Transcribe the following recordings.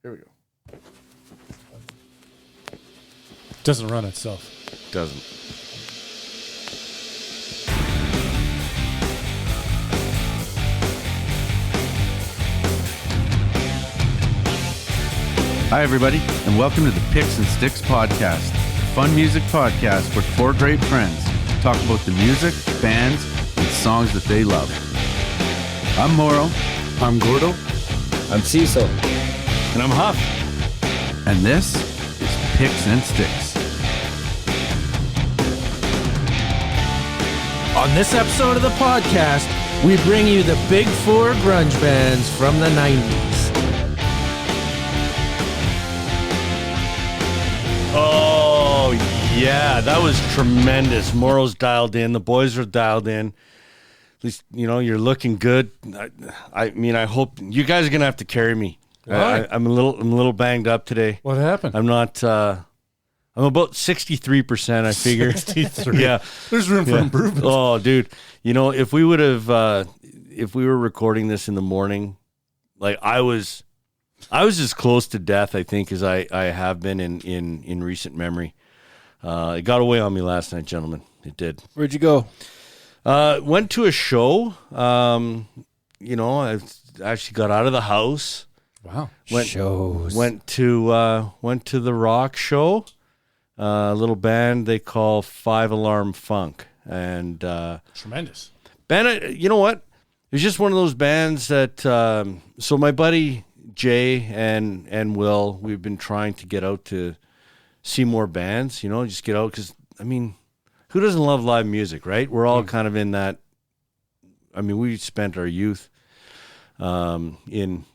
Here we go. Doesn't run itself. Doesn't. Hi, everybody, and welcome to the Picks and Sticks podcast, a fun music podcast where four great friends talk about the music, bands, and songs that they love. I'm Moro. I'm Gordo. I'm Cecil. And I'm Huff. And this is Picks and Sticks. On this episode of the podcast, we bring you the big four grunge bands from the 90s. Oh, yeah, that was tremendous. Moro's dialed in. The boys are dialed in. At least, you know, you're looking good. I mean, I hope you guys are going to have to carry me. I'm a little banged up today. What happened? I'm not, I'm about 63%, I figure. 63. Yeah. There's room for improvement. Oh, dude. You know, if we would have, if we were recording this in the morning, like I was as close to death, I think, as I have been in recent memory. It got away on me last night, gentlemen. It did. Where'd you go? Went to a show. You know, I actually got out of the house. Wow. Went to the rock show. A little band they call 5 Alarm Funk, and Tremendous. band. You know what? It was just one of those bands that. So my buddy Jay and Will, we've been trying to get out to see more bands. You know, just get out because I mean, who doesn't love live music, right? We're all kind of in that. I mean, we spent our youth in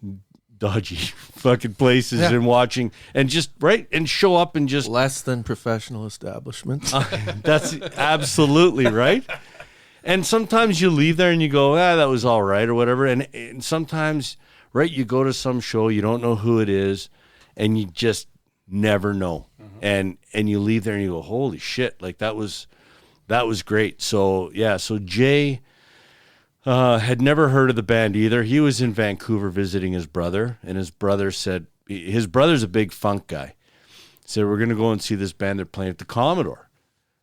dodgy fucking places and watching and just and show up and just Less than professional establishments. that's absolutely right. And sometimes you leave there and you go, that was all right or whatever. And sometimes, right, you go to some show, you don't know who it is, and you just never know. And you leave there and you go, holy shit, like that was great. So yeah, so Jay had never heard of the band either. He was in Vancouver visiting his brother, and his brother said, his brother's a big funk guy. Said, we're going to go and see this band. They're playing at the Commodore.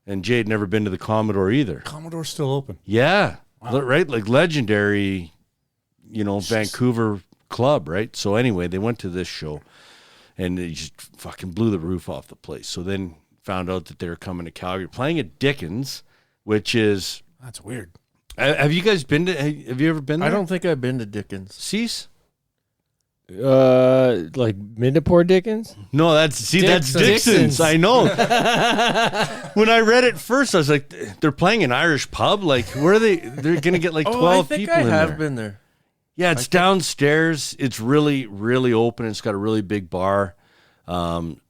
And Jay had never been to the Commodore either. Commodore's still open. Yeah. Wow. Right? Like legendary, you know, Vancouver club, right? So anyway, they went to this show, and they just fucking blew the roof off the place. So then found out that they were coming to Calgary, playing at Dickens, which is... That's weird. Have you guys been to? Have you ever been there? I don't think I've been to Dickens. Cease? Like Midnapore Dickens? No, that's Dixon's. I know. When I read it first, I was like, they're playing an Irish pub. Like, where are they? They're gonna get like 12 people in there. I have been there. Yeah, it's downstairs. It's really, really open. It's got a really big bar.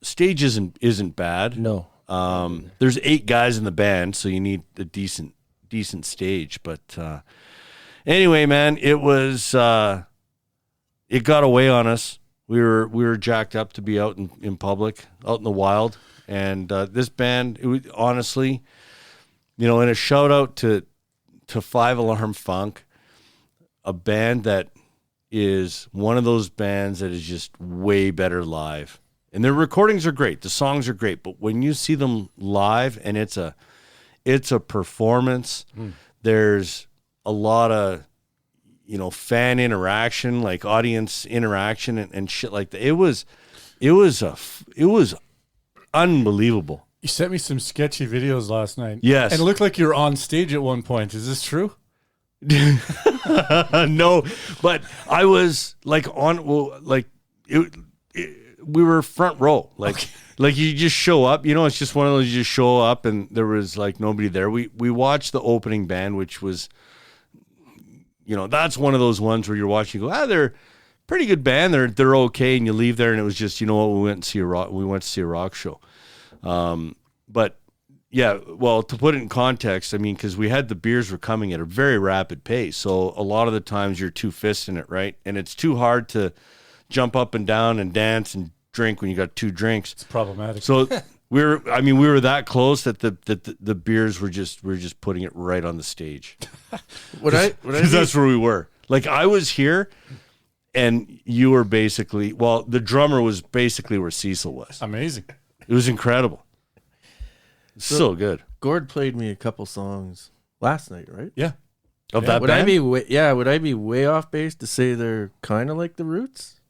Stage isn't bad. No. There's 8 guys in the band, so you need a decent stage. But anyway, man, it was it got away on us. We were jacked up to be out in public, out in the wild, and this band, it was honestly, you know, and a shout out to 5 Alarm Funk, a band that is one of those bands that is just way better live. And their recordings are great, the songs are great, but when you see them live and it's a performance, there's a lot of, you know, fan interaction, like audience interaction and shit like that. It was unbelievable. You sent me some sketchy videos last night. Yes. And it looked like you were on stage at one point. Is this true? No, but I was like we were front row, like you just show up, you know, it's just one of those, you just show up and there was like nobody there. We watched the opening band, which was, you know, that's one of those ones where you're watching, you go, they're pretty good band. They're okay. And you leave there and it was just, you know what, we went to see a rock show. But yeah, well, to put it in context, I mean, because we had the beers were coming at a very rapid pace. So a lot of the times you're two fisting it, right? And it's too hard to jump up and down and dance and drink when you got 2 drinks. It's problematic. So we were that close that the beers were just putting it right on the stage. Because that's where we were. Like I was here and you were basically, well, the drummer was basically where Cecil was. Amazing. It was incredible. So good. Gord played me a couple songs last night, right? Yeah. Of Yeah, that Would band? would I be way off base to say they're kind of like the Roots?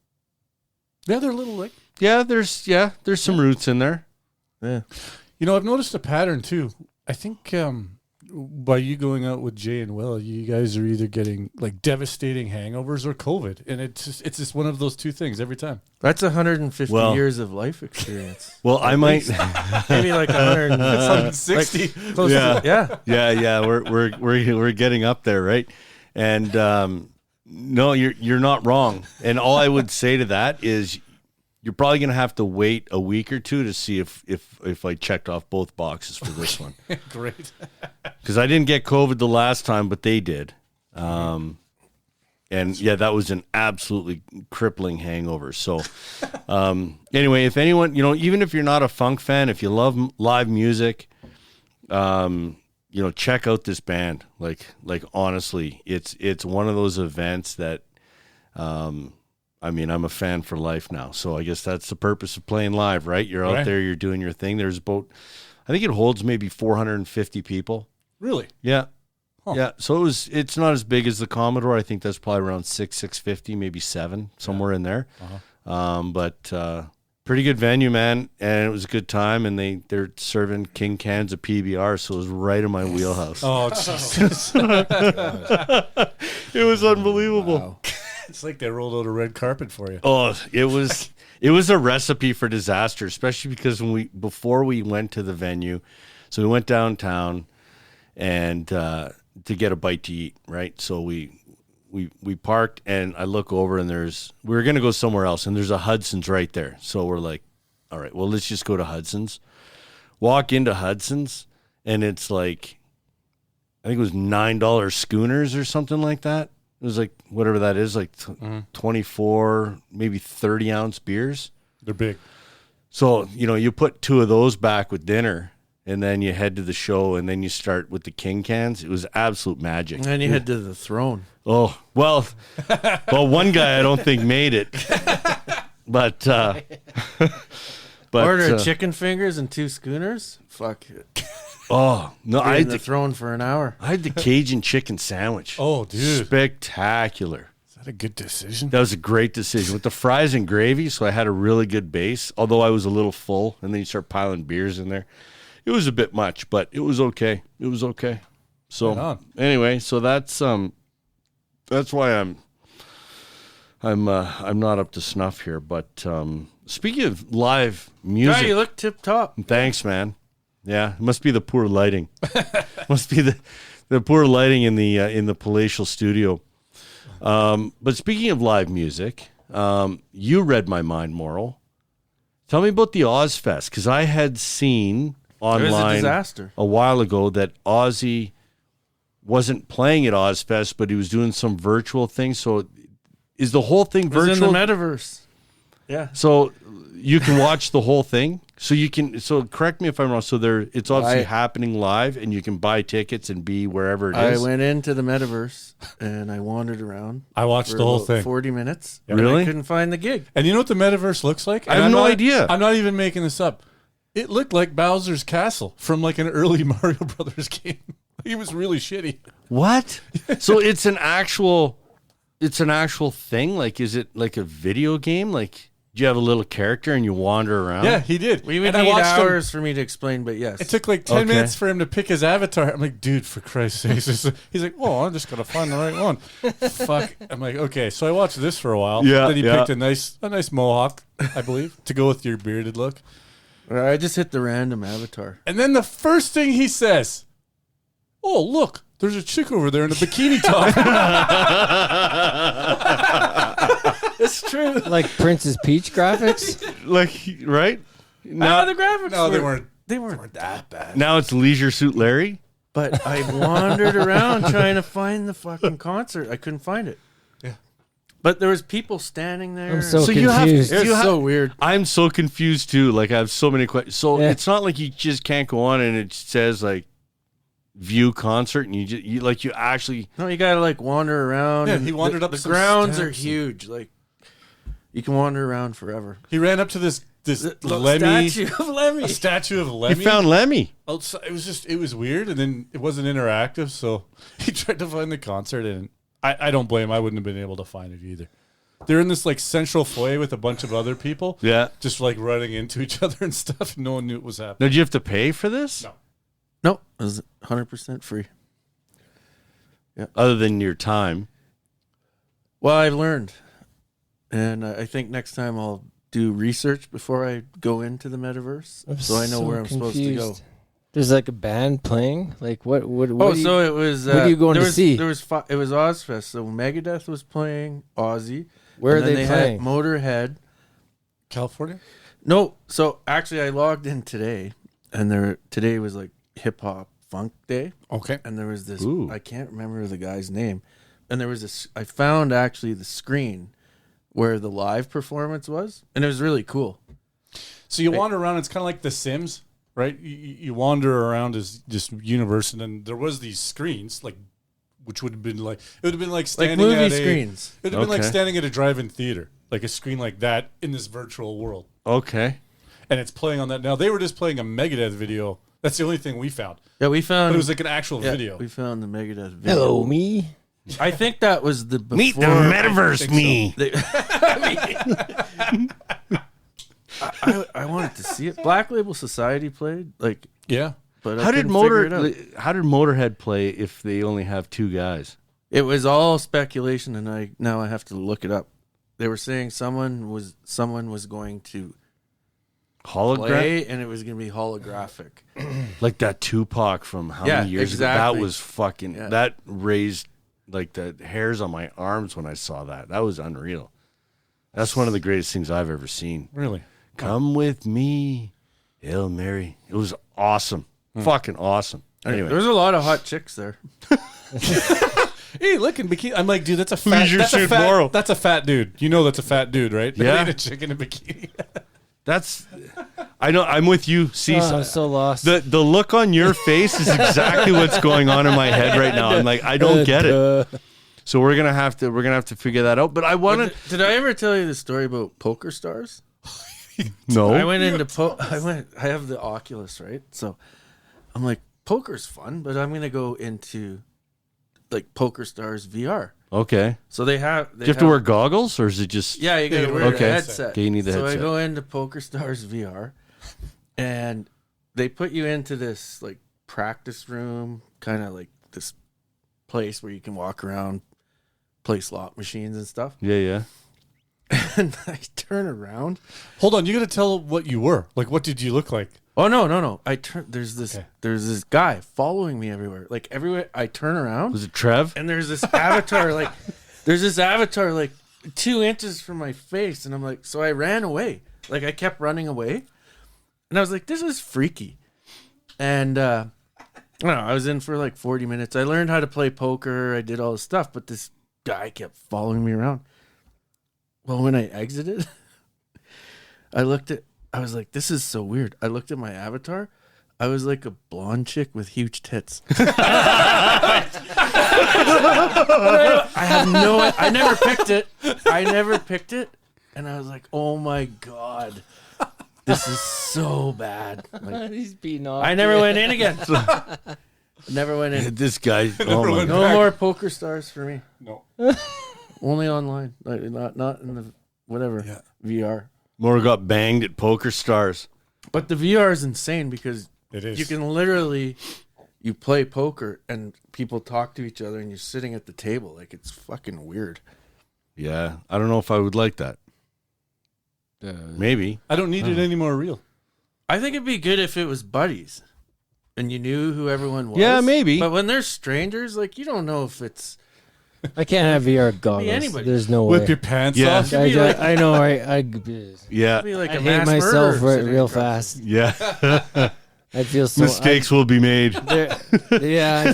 Yeah, they're a little like. There's some roots in there. Yeah. You know, I've noticed a pattern too. I think by you going out with Jay and Will, you guys are either getting like devastating hangovers or COVID, and it's just one of those two things every time. That's 150 Well- years of life experience. Well, I might. Maybe like 100. 160. Close Yeah. To, yeah. Yeah. We're getting up there, right? And no, you're not wrong. And all I would say to that is, you're probably gonna have to wait a week or two to see if I checked off both boxes for this one. Great. Because I didn't get COVID the last time, but they did. And yeah, that was an absolutely crippling hangover. So anyway, if anyone, even if you're not a funk fan, if you love live music, check out this band. Like honestly, it's one of those events that, I'm a fan for life now. So I guess that's the purpose of playing live, right? You're out Right. there, you're doing your thing. There's about, I think it holds maybe 450 people. Really? Yeah. Huh. Yeah. So it's not as big as the Commodore. I think that's probably around 650, maybe 7, somewhere in there. But pretty good venue, man. And it was a good time. And they're serving king cans of PBR. So it was right in my wheelhouse. Oh, Jesus. It was unbelievable. Wow. It's like they rolled out a red carpet for you. Oh, it was a recipe for disaster, especially because before we went to the venue, so we went downtown and to get a bite to eat, right? So we parked and I look over and we were going to go somewhere else and there's a Hudson's right there. So we're like, all right, well, let's just go to Hudson's. Walk into Hudson's and it's like, I think it was $9 schooners or something like that. It was like, whatever that is, like 24, maybe 30 ounce beers. They're big. So, you put 2 of those back with dinner and then you head to the show and then you start with the king cans. It was absolute magic. And then you head to the throne. Oh, well, one guy I don't think made it. But Order chicken fingers and 2 schooners? Fuck it. oh, no, I had the throne for an hour. I had the Cajun chicken sandwich. Oh, dude. Spectacular. Is that a good decision? That was a great decision with the fries and gravy. So I had a really good base, although I was a little full. And then you start piling beers in there. It was a bit much, but it was okay. It was okay. So Right on. anyway, so that's why I'm not up to snuff here. But speaking of live music, Yeah, you look tip top. thanks, man. Yeah, it must be the poor lighting. Must be the poor lighting in the palatial studio. But speaking of live music, you read my mind, Morrill. Tell me about the Ozfest, because I had seen It was a online disaster. a while ago that Ozzy wasn't playing at Ozfest, but he was doing some virtual thing. So is the whole thing It was virtual? in the metaverse. Yeah. So you can watch the whole thing. So you can. So correct me if I'm wrong. So it's obviously happening live, and you can buy tickets and be wherever it is. I went into the metaverse and I wandered around. I watched for the whole about thing. 40 minutes. Really? And I couldn't find the gig. And you know what the metaverse looks like? I have And no I'm not- idea. I'm not even making this up. It looked like Bowser's Castle from like an early Mario Brothers game. He was really shitty. What? So it's an actual thing? Like, is it like a video game? Like, do you have a little character and you wander around? Yeah, he did. We would And I need watched him- hours for me to explain, but yes. It took like 10 Okay. minutes for him to pick his avatar. I'm like, dude, for Christ's sake. He's like, well, I'm just going to find the right one. Fuck. I'm like, okay. So I watched this for a while. Yeah, Then he yeah. picked a nice mohawk, I believe, to go with your bearded look. I just hit the random avatar. And then the first thing he says, oh, look, there's a chick over there in a bikini top. It's true. Like Princess Peach graphics? Like, right? No, the graphics No, they were- weren't. They weren't that bad. Now it's Leisure Suit Larry? But I wandered around trying to find the fucking concert. I couldn't find it. Yeah. But there was people standing there. I'm so So you have- confused. It was so weird. I'm so confused too. Like, I have so many questions. So Yeah. it's not like you just can't go on and it says like view concert and you actually. No, you gotta like wander around. Yeah, and he wandered up the some grounds are steps. huge. Like You can wander around forever. He ran up to this The Lemmy, statue of Lemmy. a statue of Lemmy. He found Lemmy. Outside. It was weird, and then it wasn't interactive, so he tried to find the concert, and I don't blame him. I wouldn't have been able to find it either. They're in this like central foyer with a bunch of other people. Yeah. Just like running into each other and stuff. No one knew it was happening. Now, did you have to pay for this? No. Nope, it was 100% free. Other than your time. Well, I've learned, and I think next time I'll do research before I go into the metaverse, so I know where I'm supposed to go. There's like a band playing. Like what? It was. What are you going to see? It was Ozfest. So Megadeth was playing Ozzy. Where are and then they playing? Had Motorhead. California? No. So actually, I logged in today, and today was like hip hop funk day. Okay. And there was this. Ooh. I can't remember the guy's name, and there was this. I found actually the screen where the live performance was, and it was really cool. So you wander around. It's kind of like The Sims, right? You wander around as just universe, and then there was these screens, like, which would have been like standing movie at screens. It would have been like Okay. standing at a drive-in theater, like a screen like that in this virtual world, Okay. and it's playing on that. Now they were just playing a Megadeth video. That's the only thing we found, Yeah, we but found. it was like an actual video. We found the Megadeth video. Hello, me. I think that was the before. Meet the metaverse me. I wanted to see it. Black Label Society played Yeah. but How I did couldn't figure it out. How did Motorhead play if they only have two guys? It was all speculation, and I have to look it up. They were saying someone was going to Hologram? play, and it was going to be holographic. Like that Tupac from how Yeah, many years ago? exactly. That was fucking, Yeah. that raised like the hairs on my arms when I saw that. That was unreal. That's one of the greatest things I've ever seen. Really? Come with me, Hail Mary. It was awesome. Fucking awesome. Anyway. There was a lot of hot chicks there. Hey, look in bikini. I'm like, dude, that's a fat. Leisure That's a suit fat. tomorrow. That's a fat dude. You know, that's a fat dude, right? That Yeah. ain't a chick in a bikini. That's, I know, I'm with you. See, Oh, I'm so lost. the look on your face is exactly what's going on in my head right now. I'm like, I don't get it. So we're gonna have to figure that out. But I want to. Did I ever tell you the story about Poker Stars? No. I went into I have the Oculus, right? So I'm like, poker's fun, but I'm gonna go into like Poker Stars VR. Okay. So they have. Do you have to wear goggles, or is it just? Yeah, you gotta wear Okay. a headset. Okay, you need the so headset. I go into Poker Stars VR, and they put you into this like practice room, kind of like this place where you can walk around, play slot machines and stuff. Yeah, yeah. And I turn around. Hold on, you got to tell what you were. Like, what did you look like? Oh no! I turn. There's this. Okay. There's this guy following me everywhere. Like everywhere I turn around, Was it Trev? and there's this avatar. There's this avatar like 2 inches from my face, and I'm like, so I ran away. Like I kept running away, and I was like, this is freaky. And I don't know. I was in for like 40 minutes. I learned how to play poker. I did all this stuff, but this guy kept following me around. Well, when I exited, I was like, this is so weird. I looked at my avatar. I was like a blonde chick with huge tits. I never picked it. And I was like, oh my God, this is so bad. Like, He's beating off. I never went in again. Never went in. This guy. Oh my went God. No more Poker Stars for me. No. Only online. Like, not in the whatever Yeah. VR. More got banged at Poker Stars. But the VR is insane because It is. you can literally you play poker and people talk to each other and you're sitting at the table. Like it's fucking weird. Yeah, I don't know if I would like that. Maybe. I don't need it any more real. I think it'd be good if it was buddies and you knew who everyone was. Yeah, maybe. But when they're strangers, like you don't know if it's I can't have VR goggles. anybody. There's no way. Whip your pants Yeah. off. be like- I know. Yeah. be like I a hate mass myself murderer sitting real across. fast. Yeah. I feel so. Mistakes will be made. Yeah.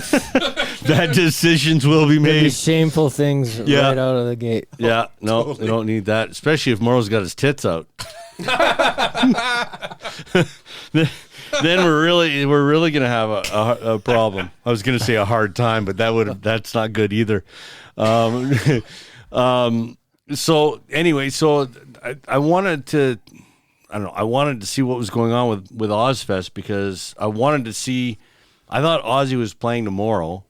Bad decisions will be Maybe made. shameful things Yeah. right out of the gate. Yeah, no, we don't need that. Especially if Morrow's got his tits out. Then we're really gonna have a problem. I was gonna say a hard time, but that's not good either. So anyway, I wanted to, I don't know, I wanted to see what was going on with Ozfest because I wanted to see, I thought Ozzy was playing tomorrow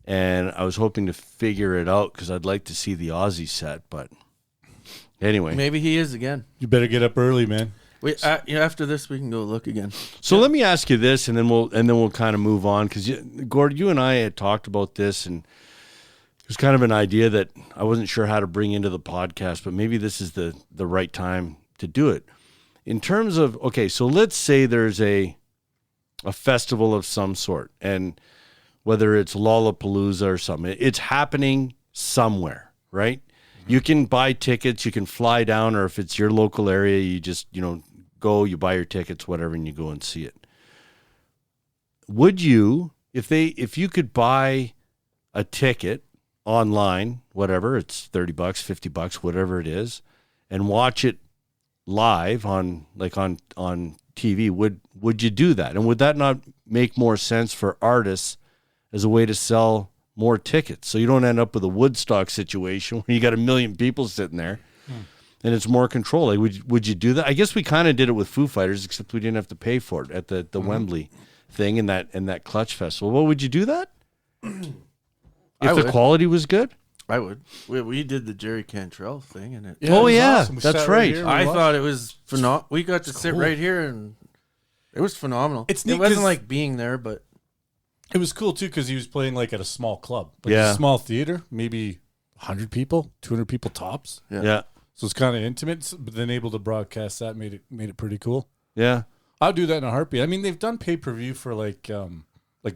and I was hoping to figure it out because I'd like to see the Ozzy set, but anyway. Maybe he is again. You better get up early, man. Wait, after this, we can go look again. So let me ask you this, and then we'll kind of move on because Gord, you and I had talked about this, and it was kind of an idea that I wasn't sure how to bring into the podcast, but maybe this is the right time to do it. In terms of, okay, so let's say there's a festival of some sort, and whether it's Lollapalooza or something, it's happening somewhere, right? You can buy tickets, you can fly down, or if it's your local area, you just, go, you buy your tickets, whatever, and you go and see it. Would you, if you could buy a ticket online, whatever, it's $30, $50, whatever it is, and watch it live on TV, would you do that? And would that not make more sense for artists as a way to sell more tickets, so you don't end up with a Woodstock situation where you got 1 million people sitting there, and it's more control? Like, would you do that? I guess we kind of did it with Foo Fighters, except we didn't have to pay for it at the Wembley thing and that Clutch Festival. Well, would you do that if the quality was good? I would. We did the Jerry Cantrell thing, and it. Yeah, it was awesome. We that's sat right. here and I watched. thought it was phenomenal. We got to sit right here, and it was phenomenal. It's it neat wasn't 'cause- like being there, but It was cool too because he was playing like at a small club, like Yeah. a small theater, maybe 100 people, 200 people tops. Yeah. So it's kind of intimate, but then able to broadcast that made it pretty cool. Yeah. I'll do that in a heartbeat. I mean, they've done pay-per-view for like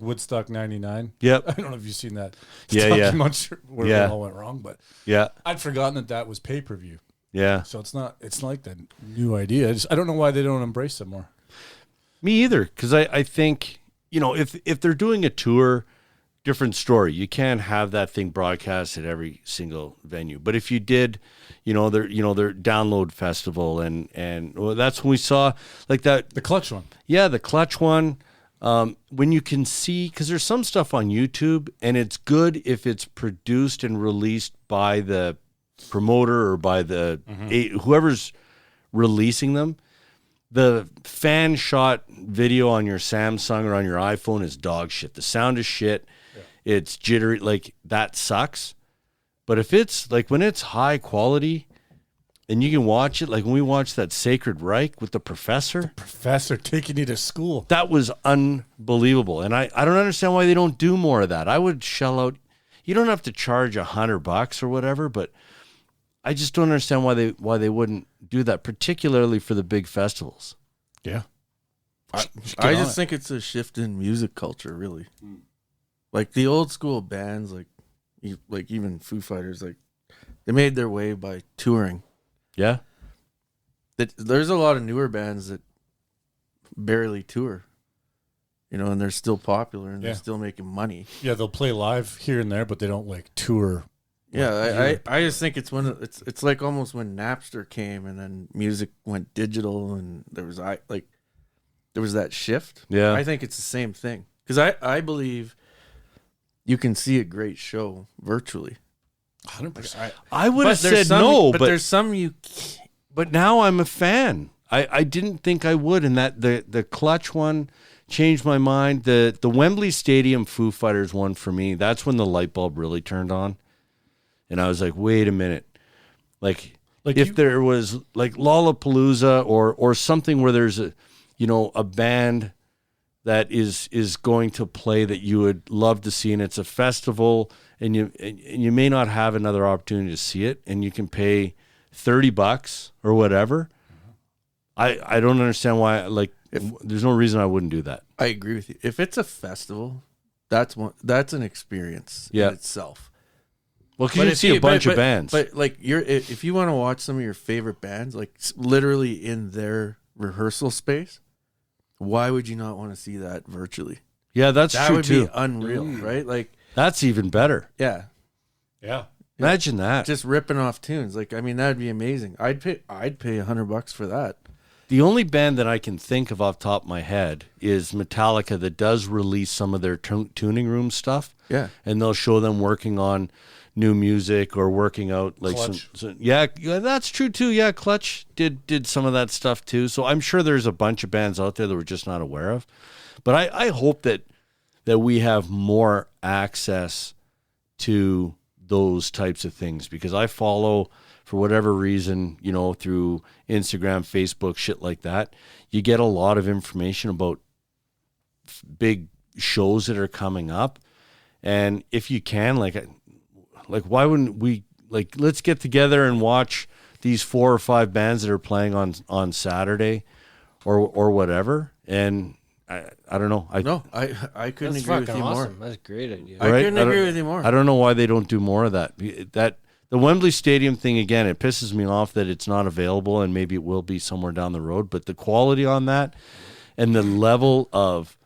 Woodstock '99. Yep. I don't know if you've seen that. Yeah, yeah. documentary where Yeah. it all went wrong, but Yeah. I'd forgotten that was pay-per-view. Yeah. So it's not like that new idea. I don't know why they don't embrace it more. Me either, because I think, if they're doing a tour, different story. You can't have that thing broadcast at every single venue. But if you did, their download festival and well, that's when we saw like that. The Clutch one. Yeah, the Clutch one. When you can see, because there's some stuff on YouTube, and it's good if it's produced and released by the promoter or by the whoever's releasing them. The fan shot video on your Samsung or on your iPhone is dog shit. The sound is shit. Yeah. It's jittery. Like, that sucks. But if it's like when it's high quality and you can watch it, like when we watched that Sacred Reich with the professor. Professor taking you to school. That was unbelievable. And I don't understand why they don't do more of that. I would shell out. You don't have to charge $100 or whatever, but I just don't understand why they wouldn't do that, particularly for the big festivals. Yeah. I just think it's a shift in music culture, really. Like the old school bands, like even Foo Fighters, like they made their way by touring. Yeah. There's a lot of newer bands that barely tour, and they're still popular and they're still making money. Yeah, they'll play live here and there, but they don't like tour. Yeah, I just think it's it's like almost when Napster came and then music went digital and there was that shift. Yeah. I think it's the same thing because I believe you can see a great show virtually. 100%. I would have there's said some- no, but but there's some you can't. But now I'm a fan. I didn't think I would, and that the Clutch one changed my mind. The Wembley Stadium Foo Fighters one for me, that's when the light bulb really turned on. And I was like, wait a minute. Like if there was like Lollapalooza or something where there's a band that is going to play that you would love to see, and it's a festival and you may not have another opportunity to see it, and you can pay $30 or whatever. I don't understand why. Like, there's no reason I wouldn't do that. I agree with you. If it's a festival, that's an experience in itself. Well, because you see a bunch of bands. But like if you want to watch some of your favorite bands, like literally in their rehearsal space, why would you not want to see that virtually? Yeah, that's that true would too. be unreal, right? Like that's even better. Yeah. Yeah. Imagine that. Just ripping off tunes. Like, I mean, that'd be amazing. I'd pay $100 for that. The only band that I can think of off the top of my head is Metallica, that does release some of their tuning room stuff. Yeah. And they'll show them working on new music or working out. Like Clutch. yeah, that's true too. Yeah, Clutch did some of that stuff too. So I'm sure there's a bunch of bands out there that we're just not aware of. But I hope that we have more access to those types of things, because I follow, for whatever reason, through Instagram, Facebook, shit like that, you get a lot of information about big shows that are coming up. And if you can, like why wouldn't we, let's get together and watch these 4 or 5 bands that are playing on Saturday or whatever. And I don't know. I couldn't That's agree with you fucking awesome. more. That's a great idea. I Right? couldn't agree with you more. I don't know why they don't do more of that. The Wembley Stadium thing, again, it pisses me off that it's not available, and maybe it will be somewhere down the road. But the quality on that and the level of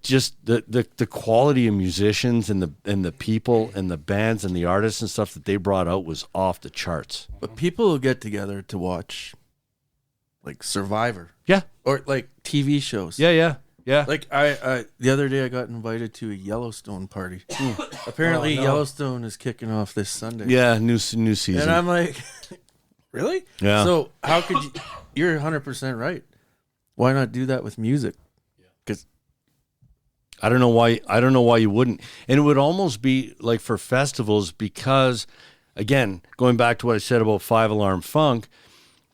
just the quality of musicians and the people and the bands and the artists and stuff that they brought out was off the charts. But people will get together to watch Survivor. Yeah. Or TV shows. Yeah. Like I the other day I got invited to a Yellowstone party. Apparently Yellowstone is kicking off this Sunday. Yeah, new season. And I'm like, really? Yeah. So how could you? You're 100% right. Why not do that with music? Because I don't know why you wouldn't. And it would almost be like for festivals, because again, going back to what I said about 5 Alarm Funk,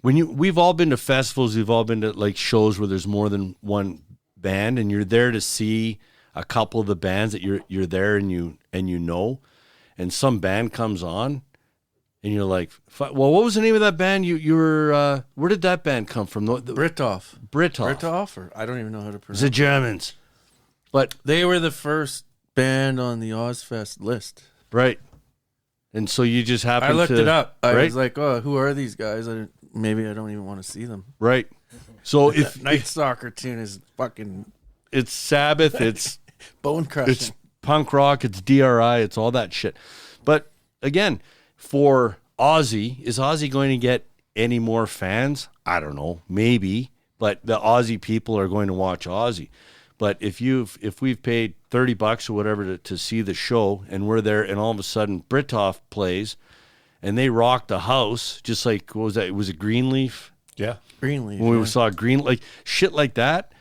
we've all been to festivals, we've all been to shows where there's more than one band, and you're there to see a couple of the bands that you're there and and some band comes on and you're like, well, what was the name of that band? You were where did that band come from? Brithoff. Brithoff. Or I don't even know how to pronounce The it. Germans. But They were the first band on the Ozfest list. right. And so you just happen I looked to it up. I right? was like, oh, who are these guys? Maybe I don't even want to see them. Right. So if Night Stalker tune is fucking it's Sabbath, it's bone crushing. it's punk rock, it's DRI, it's all that shit. But again, for Ozzy, is Ozzy going to get any more fans? I don't know, maybe. But the Ozzy people are going to watch Ozzy. But if we've paid $30 or whatever to see the show, and we're there, and all of a sudden Brithoff plays, and they rock the house, just like, what was that? Was it Greenleaf? Yeah. Greenleaf. When we saw shit like that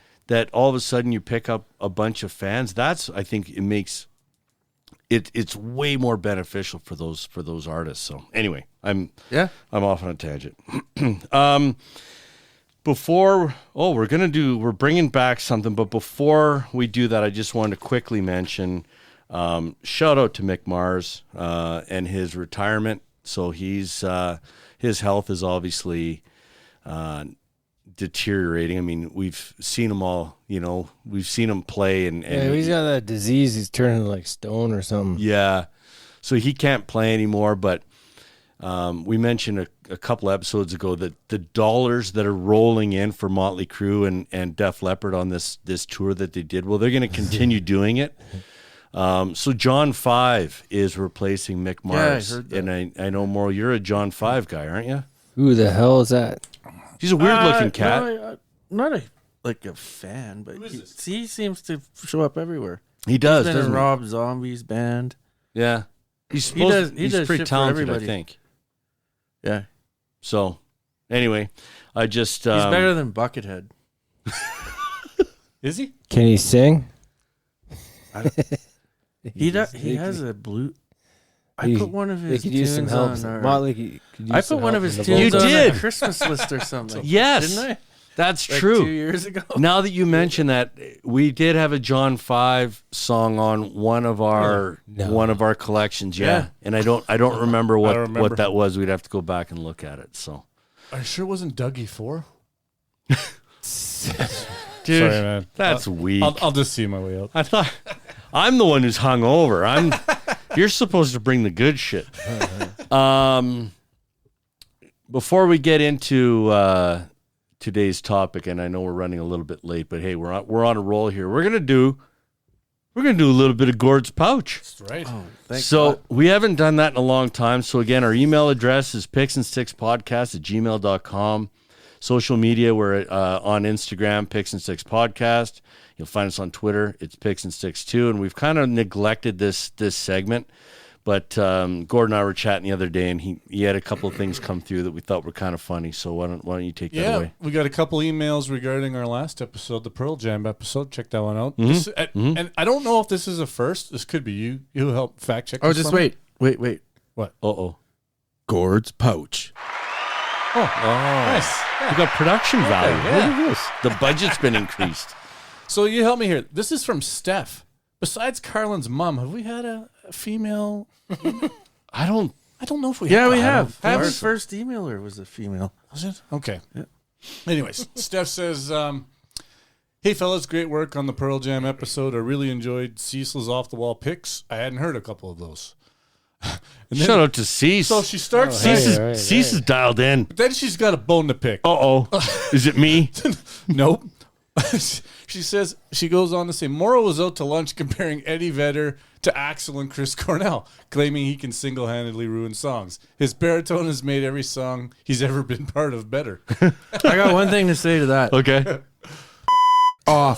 all of a sudden you pick up a bunch of fans. I think it makes it's way more beneficial for those artists. So anyway, I'm off on a tangent. We're bringing back something, but before we do that, I just wanted to quickly mention, shout out to Mick Mars and his retirement. So his health is obviously deteriorating. I mean, we've seen him all, we've seen him play and he's got that disease. He's turning like stone or something. yeah. So he can't play anymore, but we mentioned a couple episodes ago that the dollars that are rolling in for Motley Crue and Def Leppard on this tour that they did, well, they're going to continue doing it. So John 5 is replacing Mick Mars. I heard that. And I know, Morrow, you're a John 5 guy, aren't you? Who the hell is that? He's a weird-looking cat. No, not a fan, but he seems to show up everywhere. He does, He's been doesn't in he? Rob Zombie's band. Yeah. He's He does pretty shit for talented, I everybody. think. Yeah, So, anyway, I just... he's better than Buckethead. Is he? Can he sing? He has a blue. I He- put one of They his could use some tunes help. on our. Motley could use I some put one help of his in the tunes You on did. a Christmas list or something. Yes. Didn't I? That's Like true. 2 years ago. Now that you mention that, we did have a John 5 song on one of our collections, yeah. And I don't remember what remember. that was. We'd have to go back and look at it. So, Are you sure it wasn't Dougie 4? dude, Sorry, man. that's weak. I'll just see my way out. I thought I'm the one who's hung over. You're supposed to bring the good shit. Before we get into today's topic, and I know we're running a little bit late, but hey, we're on a roll here. We're gonna do a little bit of Gord's Pouch. That's right. Oh, thanks. So we haven't done that in a long time. So again, our email address is picksandstickspodcast@gmail.com. social media. We're on Instagram, Picks and Sticks Podcast. You'll find us on Twitter. It's Picks and Sticks too. And we've kind of neglected this segment. But Gordon and I were chatting the other day, and he had a couple of things come through that we thought were kind of funny. So why don't you take that away? We got a couple emails regarding our last episode, the Pearl Jam episode. Check that one out. This, and I don't know if this is a first. This could be you. You help fact check. Oh, just wait. What? Gord's pouch. Oh, nice. We got production value. yeah. Look at this. The budget's been increased. So you help me here. This is from Steph. Besides Carlin's mom, have we had a female? I don't know if we Yeah, have. we have. Have Our we? first emailer was a female. Was it? Okay. Yeah. Anyways, Steph says, hey, fellas, great work on the Pearl Jam episode. I really enjoyed Cecil's off-the-wall picks. I hadn't heard a couple of those. Shout out to Cease. So she starts. Cease is dialed in. But then she's got a bone to pick. Is it me? Nope. She says, she goes on to say, Morrow was out to lunch comparing Eddie Vedder to Axl and Chris Cornell, claiming he can single-handedly ruin songs. His baritone has made every song he's ever been part of better. I got one thing to say to that. Okay. Off.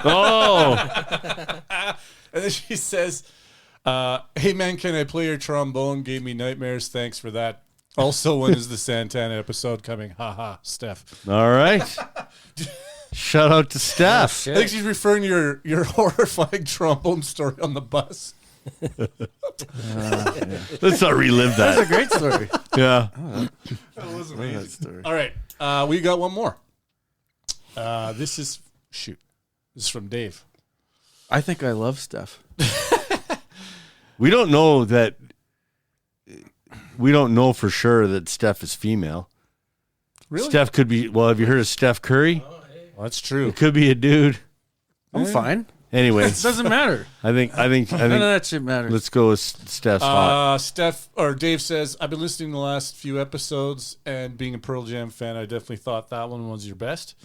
Oh. And then she says, hey, man, can I play your trombone? Gave me nightmares. Thanks for that. Also, when is the Santana episode coming? Ha ha, Steph. All right. Shout out to Steph. I think she's referring to your horrifying trombone story on the bus. Let's not relive that. That's a great story. Yeah. That was amazing. All right. We got one more. This is from Dave. I think I love Steph. We don't know that. We don't know for sure that Steph is female. Really? Steph could be. Well, have you heard of Steph Curry? Well, that's true. It could be a dude. I'm fine. Anyways, It doesn't matter. I think. None of that shit matters. Let's go with Steph's hot. Dave says, I've been listening to the last few episodes, and being a Pearl Jam fan, I definitely thought that one was your best.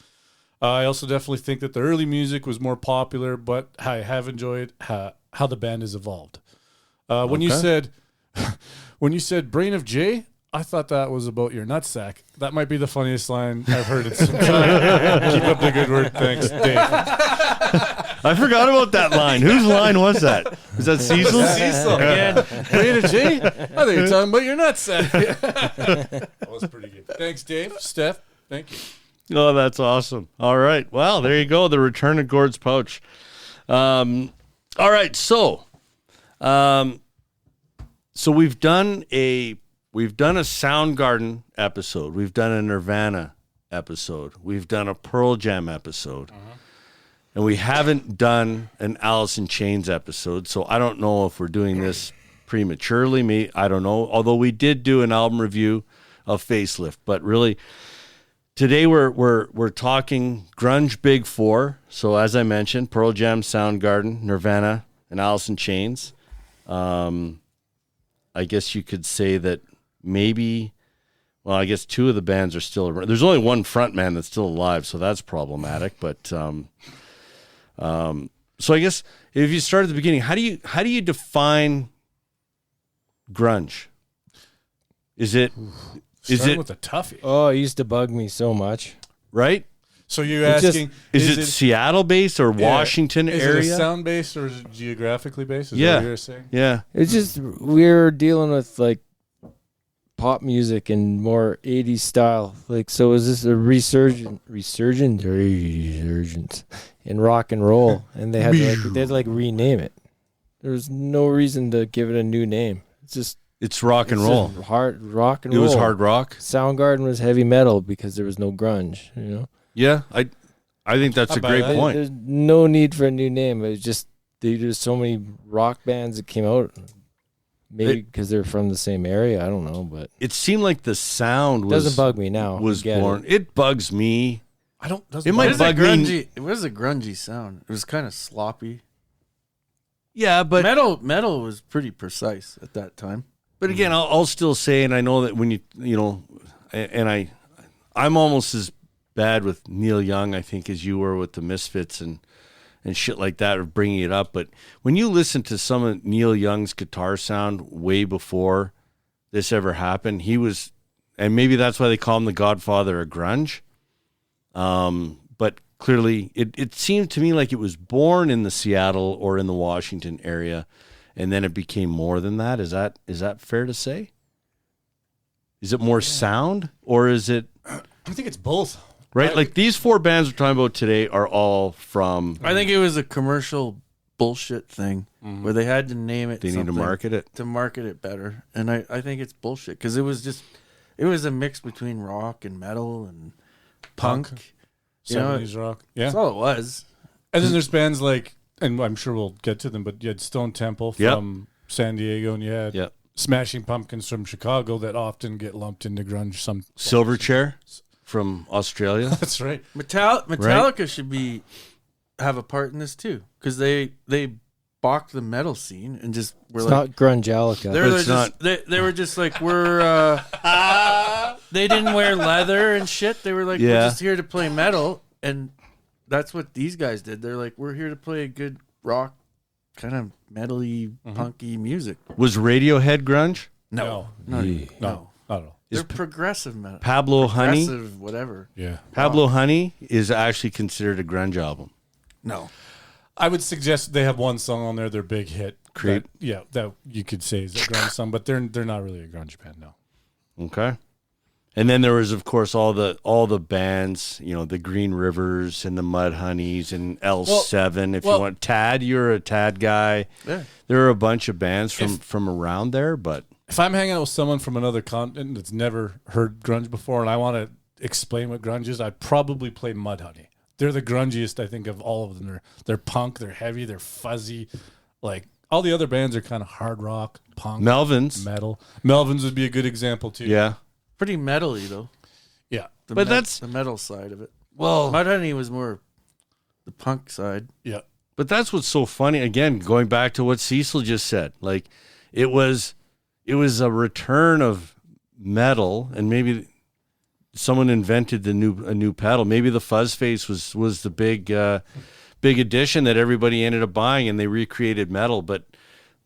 I also definitely think that the early music was more popular, but I have enjoyed how the band has evolved. When you said Brain of Jay, I thought that was about your nutsack. That might be the funniest line I've heard in some time. Keep up the good work. Thanks, Dave. I forgot about that line. Whose line was that? Was that Cecil's? Cecil again. Brain of Jay? I think you're talking about your nutsack. That was pretty good. Thanks, Dave. Steph, thank you. Oh, that's awesome. All right. Well, there you go. The return of Gord's pouch. All right. So we've done a Soundgarden episode. We've done a Nirvana episode. We've done a Pearl Jam episode. And we haven't done an Alice in Chains episode. So I don't know if we're doing this prematurely. I don't know. Although we did do an album review of Facelift, but really today we're talking grunge big four. So as I mentioned, Pearl Jam, Soundgarden, Nirvana, and Alice in Chains. I guess you could say that maybe, well, I guess two of the bands are still around. There's only one front man that's still alive, so that's problematic. But so I guess if you start at the beginning, how do you define grunge? Is it with a toughie? Oh, it used to bug me so much. right? So you're asking, Is it Seattle based or Washington area? Is it sound based or is it geographically based? Is Yeah. that what you're saying? Yeah. It's just we're dealing with like pop music and more 80s style. Like, so is this a resurgence in rock and roll? And they had to rename it. There's no reason to give it a new name. It's rock and roll. Hard rock and It roll. was hard rock. Soundgarden was heavy metal because there was no grunge, you know? Yeah, I think that's a great point. There's no need for a new name. It's just there's so many rock bands that came out. Maybe because they're from the same area. I don't know, but It seemed like the sound doesn't bug me now. was Get born. It bugs me. I don't. It might It was a bug me. grungy. It was a grungy sound. It was kind of sloppy. Yeah, but Metal was pretty precise at that time. But again, I'll still say, and I know that when I'm almost as bad with Neil Young, I think, as you were with the Misfits and shit like that, of bringing it up. But when you listen to some of Neil Young's guitar sound way before this ever happened, he was, and maybe that's why they call him the Godfather of grunge. But clearly, it seemed to me like it was born in the Seattle or in the Washington area, and then it became more than that. Is that fair to say? Is it more sound, or is it? I think it's both. Right, like these 4 bands we're talking about today are all from. I think it was a commercial bullshit thing where they had to name it. They need to market it better, and I think it's bullshit because it was a mix between rock and metal and punk. 70s rock. Yeah. That's all it was. And then there's bands like, and I'm sure we'll get to them, but you had Stone Temple from San Diego, and you had Smashing Pumpkins from Chicago that often get lumped into grunge. Silverchair from Australia. That's right. Metallica should have a part in this too, because they balked the metal scene and just were It's like not grungealica. they were just like we're they didn't wear leather and shit. They were like we're just here to play metal, and that's what these guys did. They're like we're here to play good rock, kind of metally, punky music. Was Radiohead grunge? No, not at all. They're progressive metal. Pablo Honey, whatever. Yeah, Pablo Honey is actually considered a grunge album. No, I would suggest they have one song on there, their big hit. Creep. That you could say is a grunge song, but they're not really a grunge band, no. Okay. And then there was, of course, all the bands, the Green Rivers and the Mud Honeys and L7. If you want Tad, you're a Tad guy. Yeah. There are a bunch of bands from around there, but if I'm hanging out with someone from another continent that's never heard grunge before and I want to explain what grunge is, I'd probably play Mud Honey. They're the grungiest, I think, of all of them. They're punk, they're heavy, they're fuzzy. Like, all the other bands are kind of hard rock, punk, Melvins, metal. Melvins would be a good example, too. Yeah. Pretty metal-y, though. Yeah. But that's the metal side of it. Well, Mudhoney was more the punk side. Yeah. But that's what's so funny. Again, going back to what Cecil just said, like it was a return of metal, and maybe someone invented a new pedal. Maybe the fuzz face was the big addition that everybody ended up buying, and they recreated metal. But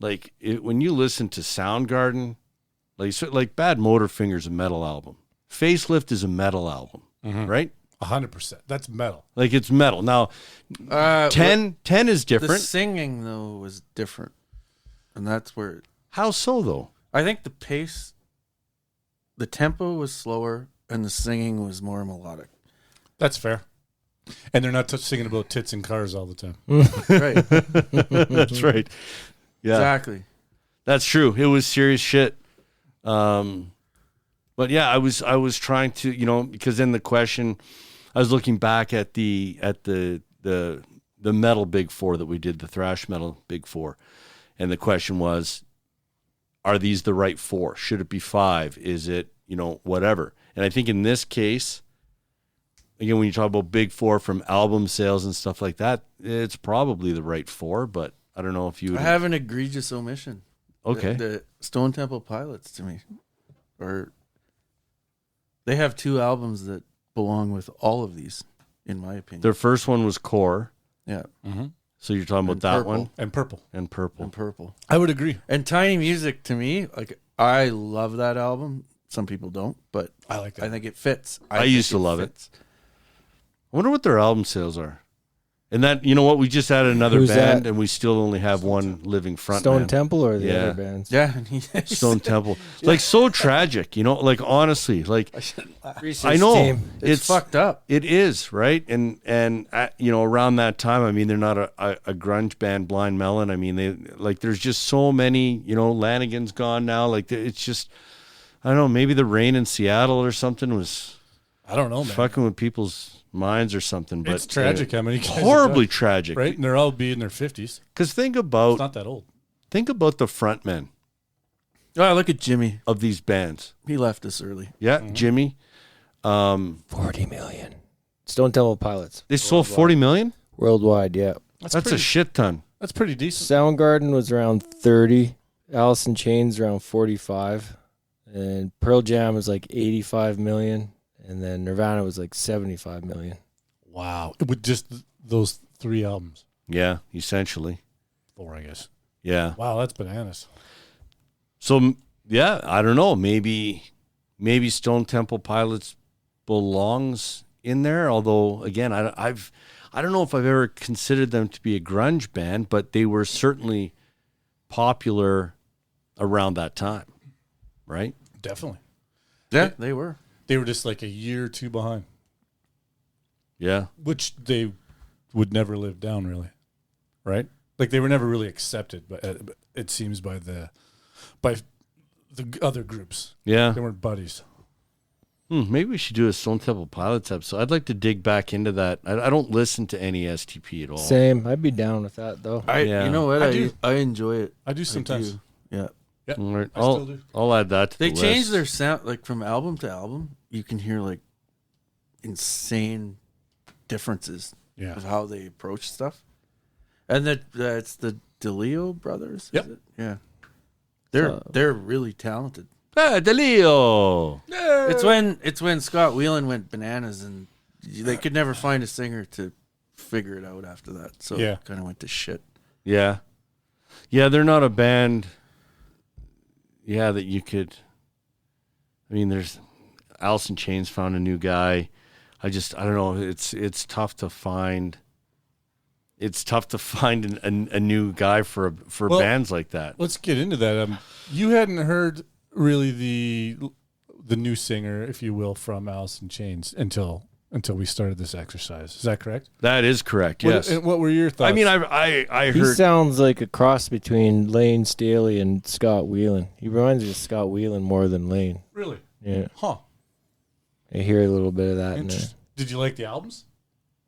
like when you listen to Soundgarden, like Bad Motorfinger's a metal album. Facelift is a metal album, right? 100%. That's metal. Like it's metal. Now, 10 is different. The singing though was different, and that's where. How so though? I think the pace, the tempo was slower, and the singing was more melodic. That's fair. And they're not singing about tits and cars all the time. Right. That's right. Yeah. Exactly. That's true. It was serious shit. But yeah, I was trying to, because then the question, I was looking back at the metal Big Four that we did, the thrash metal Big Four, and the question was, are these the right four? Should it be five? Is it, whatever? And I think in this case, again, when you talk about Big Four from album sales and stuff like that, it's probably the right four, but I don't know if you would. I have an egregious omission. Okay. The Stone Temple Pilots to me, they have 2 albums that belong with all of these, in my opinion. Their first one was Core. Yeah. Mm-hmm. So you're talking about that one? And Purple. And Purple. And Purple. I would agree. And Tiny Music, to me, I love that album. Some people don't, but I like that. I think it fits. I used to love it. I wonder what their album sales are. And that, you know what? We just added another Who's band, that? and we still only have one living front Stone man. Temple or the Yeah. other bands? Yeah. Stone Temple. Like, so tragic, like, honestly, like, I know. Team. It's fucked up. It is, right? And around that time, I mean, they're not a grunge band, Blind Melon. I mean, there's just so many, Lanigan's gone now. Like, it's just, I don't know, maybe the rain in Seattle or something was, I don't know, man. fucking with people's minds or something. But it's tragic how many guys horribly died, tragic, right? And they're all be in their 50s. Because It's not that old. think about the frontmen Oh, look at Jimmy. of these bands. He left us early. Yeah, Jimmy. 40 million. Stone Temple Pilots. They sold 40 million. Worldwide, yeah. That's a shit ton. That's pretty decent. Soundgarden was around 30. Alice in Chains around 45. And Pearl Jam was like 85 million. And then Nirvana was like 75 million. Wow. With just those 3 albums. Yeah, essentially. 4, I guess. Yeah. Wow, that's bananas. So yeah, I don't know. Maybe Stone Temple Pilots belongs in there. Although, again, I don't know if I've ever considered them to be a grunge band, but they were certainly popular around that time, right? Definitely. Yeah, they were. They were just like a year or two behind, Yeah. which they would never live down, really, right? Like they were never really accepted, but it seems by the other groups. Yeah. They weren't buddies. Maybe we should do a Stone Temple Pilots episode. I'd like to dig back into that. I don't listen to any STP at all. Same. I'd be down with that though. Yeah. You know what? I do. I enjoy it. I do sometimes. Yeah. Yeah, All right. I still do. I'll add that to They the change list. their sound, like from album to album. You can hear like insane differences Yeah. of how they approach stuff. And that's the DeLeo brothers. is Yep. it? Yeah. They're really talented. DeLeo. It's when Scott Whelan went bananas and they could never find a singer to figure it out after that. So Yeah. it kind of went to shit. Yeah. Yeah, they're not a band, that you could... I mean, there's... Alice in Chains found a new guy. I don't know. It's tough to find... It's tough to find a new guy for bands like that. Let's get into that. You hadn't heard really the new singer, if you will, from Alice in Chains until we started this exercise. Is that correct? That is correct. Yes. What were your thoughts? I mean, I He heard. sounds like a cross between Lane Staley and Scott Whelan. He reminds me of Scott Whelan more than Lane. Really? Yeah. Huh. I hear a little bit of that in there. Did you like the albums?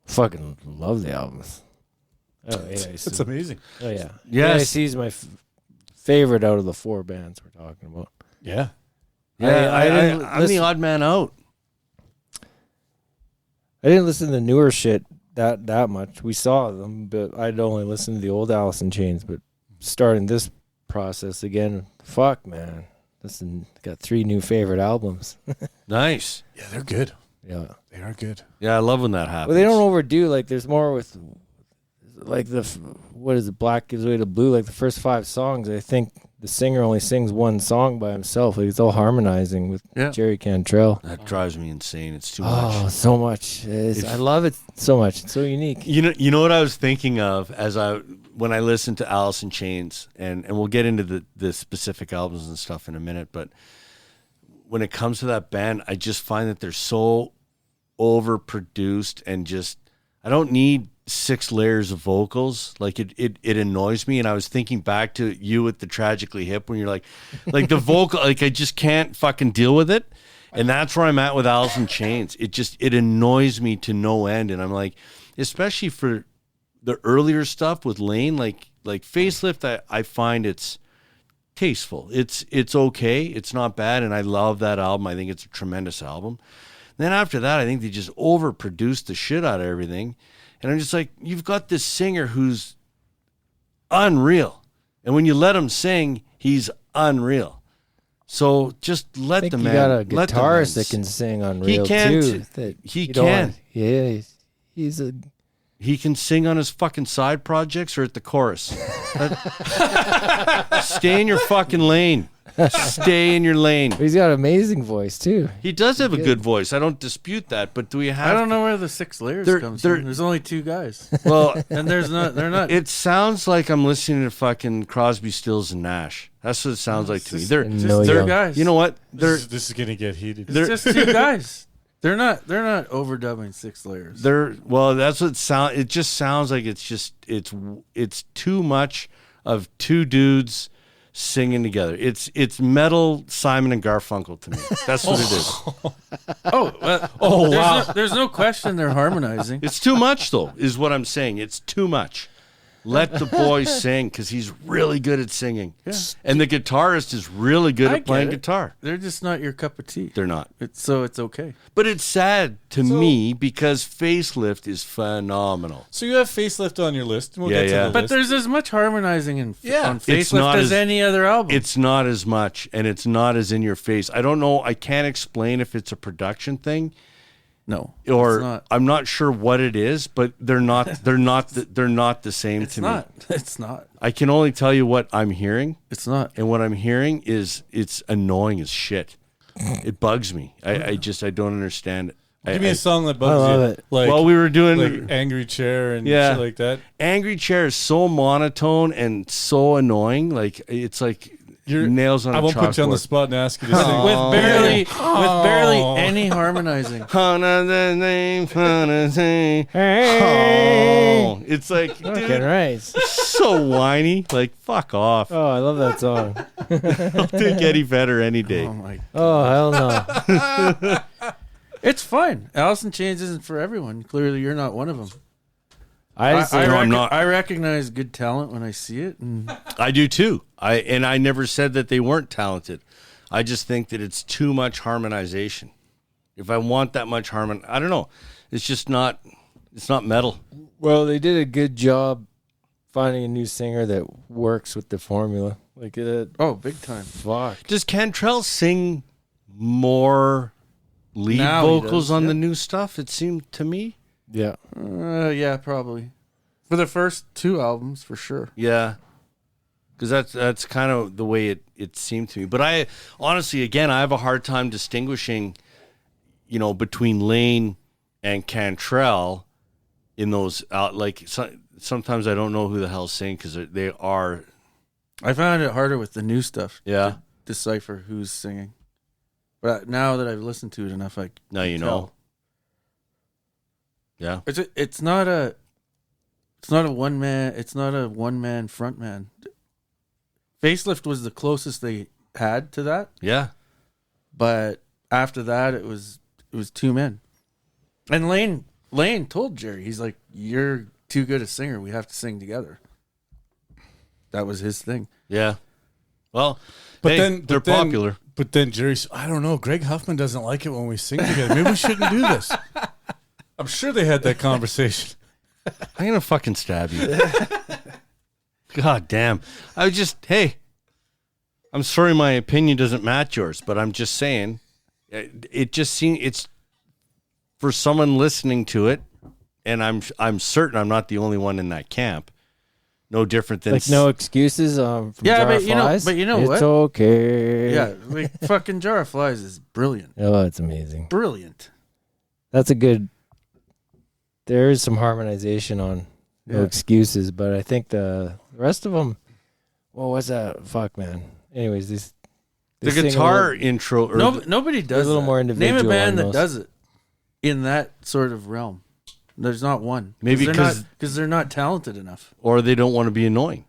Fucking love the albums. Oh, yeah. That's amazing. Oh, yeah. Yes. AIC is my favorite out of the four bands we're talking about. Yeah. I'm the odd man out. I didn't listen to the newer shit that much. We saw them, but I'd only listened to the old Alice in Chains. But starting this process again, fuck, man. Listen, got 3 new favorite albums. Nice. Yeah, they're good. Yeah. They are good. Yeah, I love when that happens. Well, they don't overdo. Like, there's more with, like, what is it, Black Gives Way to Blue? Like, the first 5 songs, I think the singer only sings one song by himself. Like, it's all harmonizing with Jerry Cantrell. That drives me insane. It's too Oh, much. so much. I love it so much. It's so unique. You know what I was thinking of when I listened to Alice in Chains, and we'll get into the specific albums and stuff in a minute, but when it comes to that band, I just find that they're so overproduced and just, I don't need 6 layers of vocals. Like it annoys me. And I was thinking back to you with the Tragically Hip when you're like the vocal, like I just can't fucking deal with it. And that's where I'm at with Alice in Chains. It annoys me to no end. And I'm like, especially for the earlier stuff with Lane, like Facelift, I find it's tasteful. It's okay. It's not bad. And I love that album. I think it's a tremendous album. Then after that, I think they just overproduced the shit out of everything. And I'm just like, you've got this singer who's unreal. And when you let him sing, he's unreal. So just let the man. You got a let the guitarist man that can sing unreal He can too. t- he you don't can. want- Yeah, he's a. He can sing on his fucking side projects or at the chorus. Stay in your fucking lane. Stay in your lane. He's got an amazing voice too. He does have a good voice. I don't dispute that. But do we have? I don't know where the 6 layers comes from. There's only 2 guys. Well, And they're not. it sounds like I'm listening to fucking Crosby, Stills, and Nash. That's what it sounds like to me. They're No, guys. You know what? This is gonna get heated. It's just 2 guys. They're not overdubbing 6 layers. That's what it just sounds like. It's too much of 2 dudes singing together. It's metal Simon and Garfunkel to me. That's what it is. Wow. There's no question they're harmonizing. It's too much though, is what I'm saying. It's too much. Let the boy sing because he's really good at singing. Yeah. And the guitarist is really good I at playing get it. guitar. They're just not your cup of tea. They're not. It's okay. But it's sad to me because Facelift is phenomenal. So you have Facelift on your list. We'll Yeah, get to yeah. the But list. there's as much harmonizing on It's Facelift not as as- any other album. It's not as much, and it's not as in your face. I don't know. I can't explain if it's a production thing no, or it's not. I'm not sure what it is. But they're not the same It's to not. me. It's not. I can only tell you what I'm hearing, It's not. and what I'm hearing is it's annoying as shit. It bugs me. I don't understand it. Give me a song that I bugs love you. it. Like, well, we were doing like Angry Chair and Yeah. shit like that. Angry Chair is so monotone and so annoying. Like it's like nails on I a won't put you on the chalkboard. spot and ask you to sing. with barely any harmonizing. It's like, Fucking dude, right. so whiny. Like, fuck off. Oh, I love that song. I'll take Eddie Vedder any day. Oh my! Oh, hell no. It's fine. Alice in Chains isn't for everyone. Clearly, you're not one of them. I No, I'm not. I recognize good talent when I see it, and I do too. I never said that they weren't talented. I just think that it's too much harmonization. If I want that much I don't know. It's just not. It's not metal. Well, they did a good job finding a new singer that works with the formula. Like, big time. fuck. Does Cantrell sing more lead Now he vocals does, on yeah. the new stuff? It seemed to me. Yeah. Yeah, probably. For the first 2 albums, for sure. Yeah, because that's kind of the way it seemed to me. But I honestly, again, I have a hard time distinguishing, between Lane and Cantrell in those sometimes I don't know who the hell's singing because they are. I found it harder with the new stuff. Yeah. To decipher who's singing. But now that I've listened to it enough, I Now you tell. know. Yeah. It's not a one man front man. Facelift was the closest they had to that, Yeah. but after that it was 2 men. And Lane told Jerry, he's like, "You're too good a singer. We have to sing together." That was his thing. Yeah. Well, But hey, then they're popular. But then Jerry's, I don't know. Greg Huffman doesn't like it when we sing together. Maybe we shouldn't do this. I'm sure they had that conversation. I'm gonna fucking stab you. God damn. I'm sorry my opinion doesn't match yours, but I'm just saying it just seems it's for someone listening to it, and I'm certain I'm not the only one in that camp. No different than Like, no excuses from Yeah, Jar but of you know- Flies? but you know it's what? It's okay. Yeah, like fucking Jar of Flies is brilliant. Oh, it's amazing. Brilliant. That's a good. There is some harmonization on No Yeah. Excuses, but I think the rest of them. Well, what's that? Fuck, man. Anyways, the guitar intro. Or Nobody They're does a little that. more individual Name a band on that those. does it in that sort of realm. There's not one. Maybe because they're not talented enough. or they don't want to be annoying.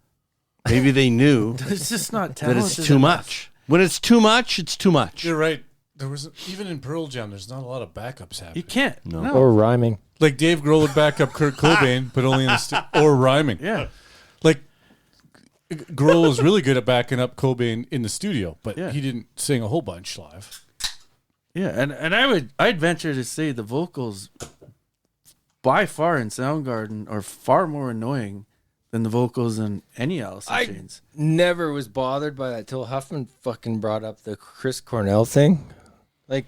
Maybe they knew It's just not that talented. it's too enough. much. When it's too much, it's too much. You're right. There was even in Pearl Jam. There's not a lot of backups You happening. can't. No. No. or rhyming. Like Dave Grohl would back up Kurt Cobain, but only in the or rhyming. Yeah. Like Grohl was really good at backing up Cobain in the studio, but Yeah. he didn't sing a whole bunch live. Yeah, and I'd venture to say the vocals by far in Soundgarden are far more annoying than the vocals in any Alice in Chains. Never was bothered by that till Huffman fucking brought up the Chris Cornell thing. Like,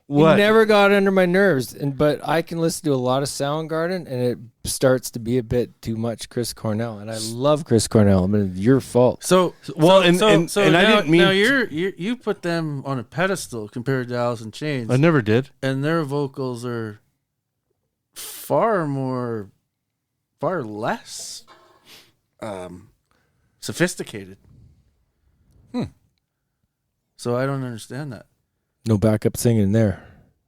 What? He never got under my nerves, but I can listen to a lot of Soundgarden, and it starts to be a bit too much Chris Cornell, and I love Chris Cornell. I mean, it's your fault. So Well, so, and so I now, didn't mean now to- you put them on a pedestal compared to Alice in Chains, I never did. and their vocals are far less sophisticated. So I don't understand that. No backup singing there.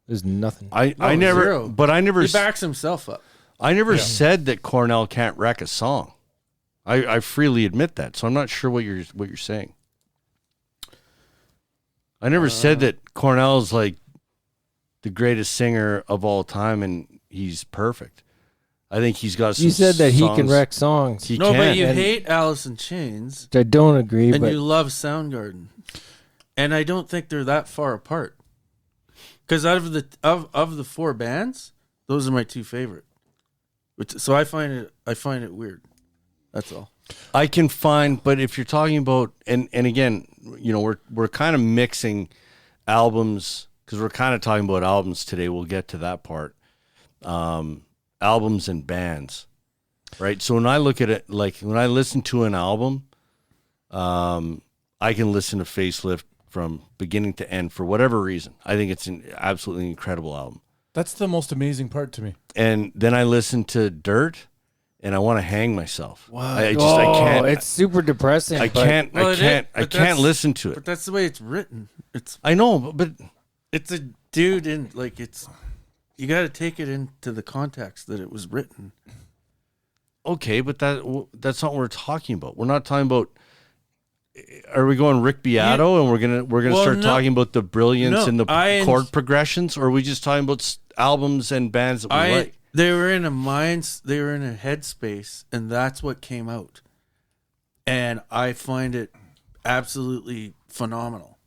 There's nothing. I No, never, zero. but I never, He backs himself up. I never said that Cornell can't wreck a song. I freely admit that, so I'm not sure what you're saying. I never said that Cornell's like the greatest singer of all time and he's perfect. I think he's got some You said that he can songs- wreck songs. He No, can. but you And- hate Alice in Chains, I don't agree, and but you love Soundgarden, and I don't think they're that far apart. Because out of the 4 bands, those are my 2 favorite. So I find it weird. That's all. I can find, but if you're talking about, and again, you know, we're kind of mixing albums because we're kind of talking about albums today. We'll get to that part. Albums and bands, right? So when I look at it, like when I listen to an album, I can listen to Facelift from beginning to end for whatever reason. I think it's an absolutely incredible album. That's the most amazing part to me. And then I listen to Dirt, and I want to hang myself. Wow. I can't. It's super depressing. I but can't. Well, I it can't. is, I but can't that's- listen to But it. that's the way it's written. I know, but It's a dude in like it's. You got to take it into the context that it was written. okay, but that's not what we're talking about. We're not talking about. Are we going Rick Beato, and we're gonna Well, start no. talking about the brilliance No, and the I chord progressions, or are we just talking about albums and bands that we like? They were in a headspace, and that's what came out. And I find it absolutely phenomenal.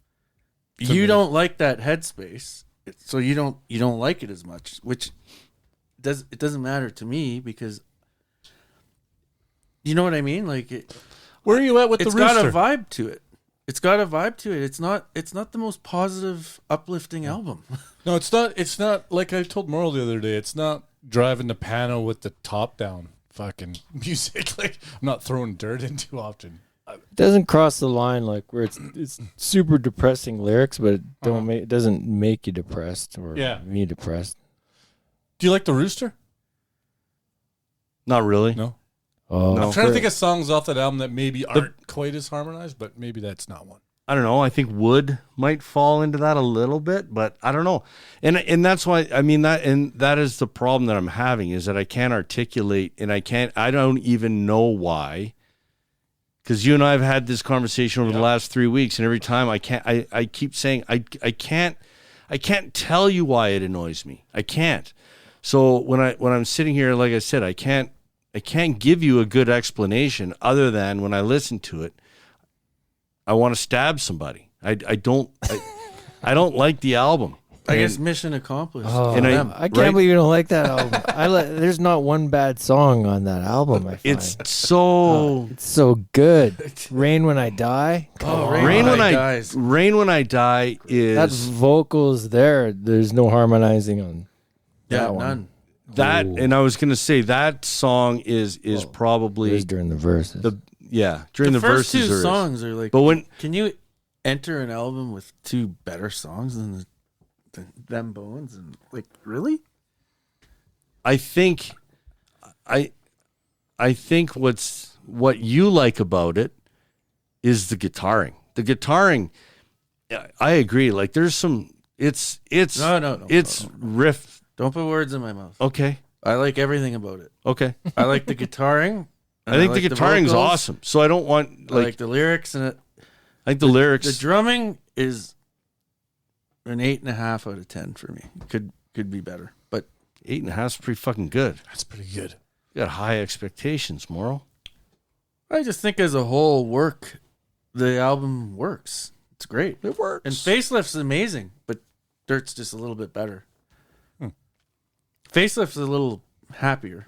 You don't like that headspace, so you don't like it as much, which doesn't matter to me because you know what I mean. Like Where are you at with the it's Rooster? got a vibe to it. It's got a vibe to it. It's not the most positive, uplifting album. No, it's not. It's not like I told Merle the other day. It's not driving the panel with the top down fucking music. Like I'm not throwing dirt in too often. it doesn't cross the line like where it's super depressing lyrics, but it doesn't make you depressed or me depressed. Do you like the Rooster? Not really. No. Oh, I'm trying to think of songs off that album that maybe aren't quite as harmonized, but maybe that's not one. I don't know. I think Wood might fall into that a little bit, but I don't know. And that's why that is the problem that I'm having is that I can't articulate and I don't even know why. Because you and I have had this conversation over the last 3 weeks, and every time I keep saying I can't tell you why it annoys me. I can't. So when I'm sitting here, like I said, I can't give you a good explanation other than when I listen to it, I want to stab somebody. I don't like the album. I guess mission accomplished. Oh, And I can't believe you don't like that album. There's not one bad song on that album. I find It's so it's so good. Rain When I Die. Rain When I Die That is vocals there. There's no harmonizing on that one. None. that, and I was gonna say that song is probably It is during the verses. during the first verses two there is. songs are like. But when Can you enter an album with two better songs than them Bones? And like, really? I think what you like about it is the guitaring. The guitaring, I agree. Like there's some. It's No. It's riff. Don't put words in my mouth. Okay. I like everything about it. Okay. I like the guitaring. I think like the guitaring's vocals. awesome. So I don't want I like the lyrics and it. I think the lyrics. The drumming is an 8.5 out of 10 for me. Could be better, but 8.5 is pretty fucking good. That's pretty good. You got high expectations, Morrow. I just think as a whole the album works. It's great. It works. And Facelift's amazing, but Dirt's just a little bit better. Facelift's a little happier,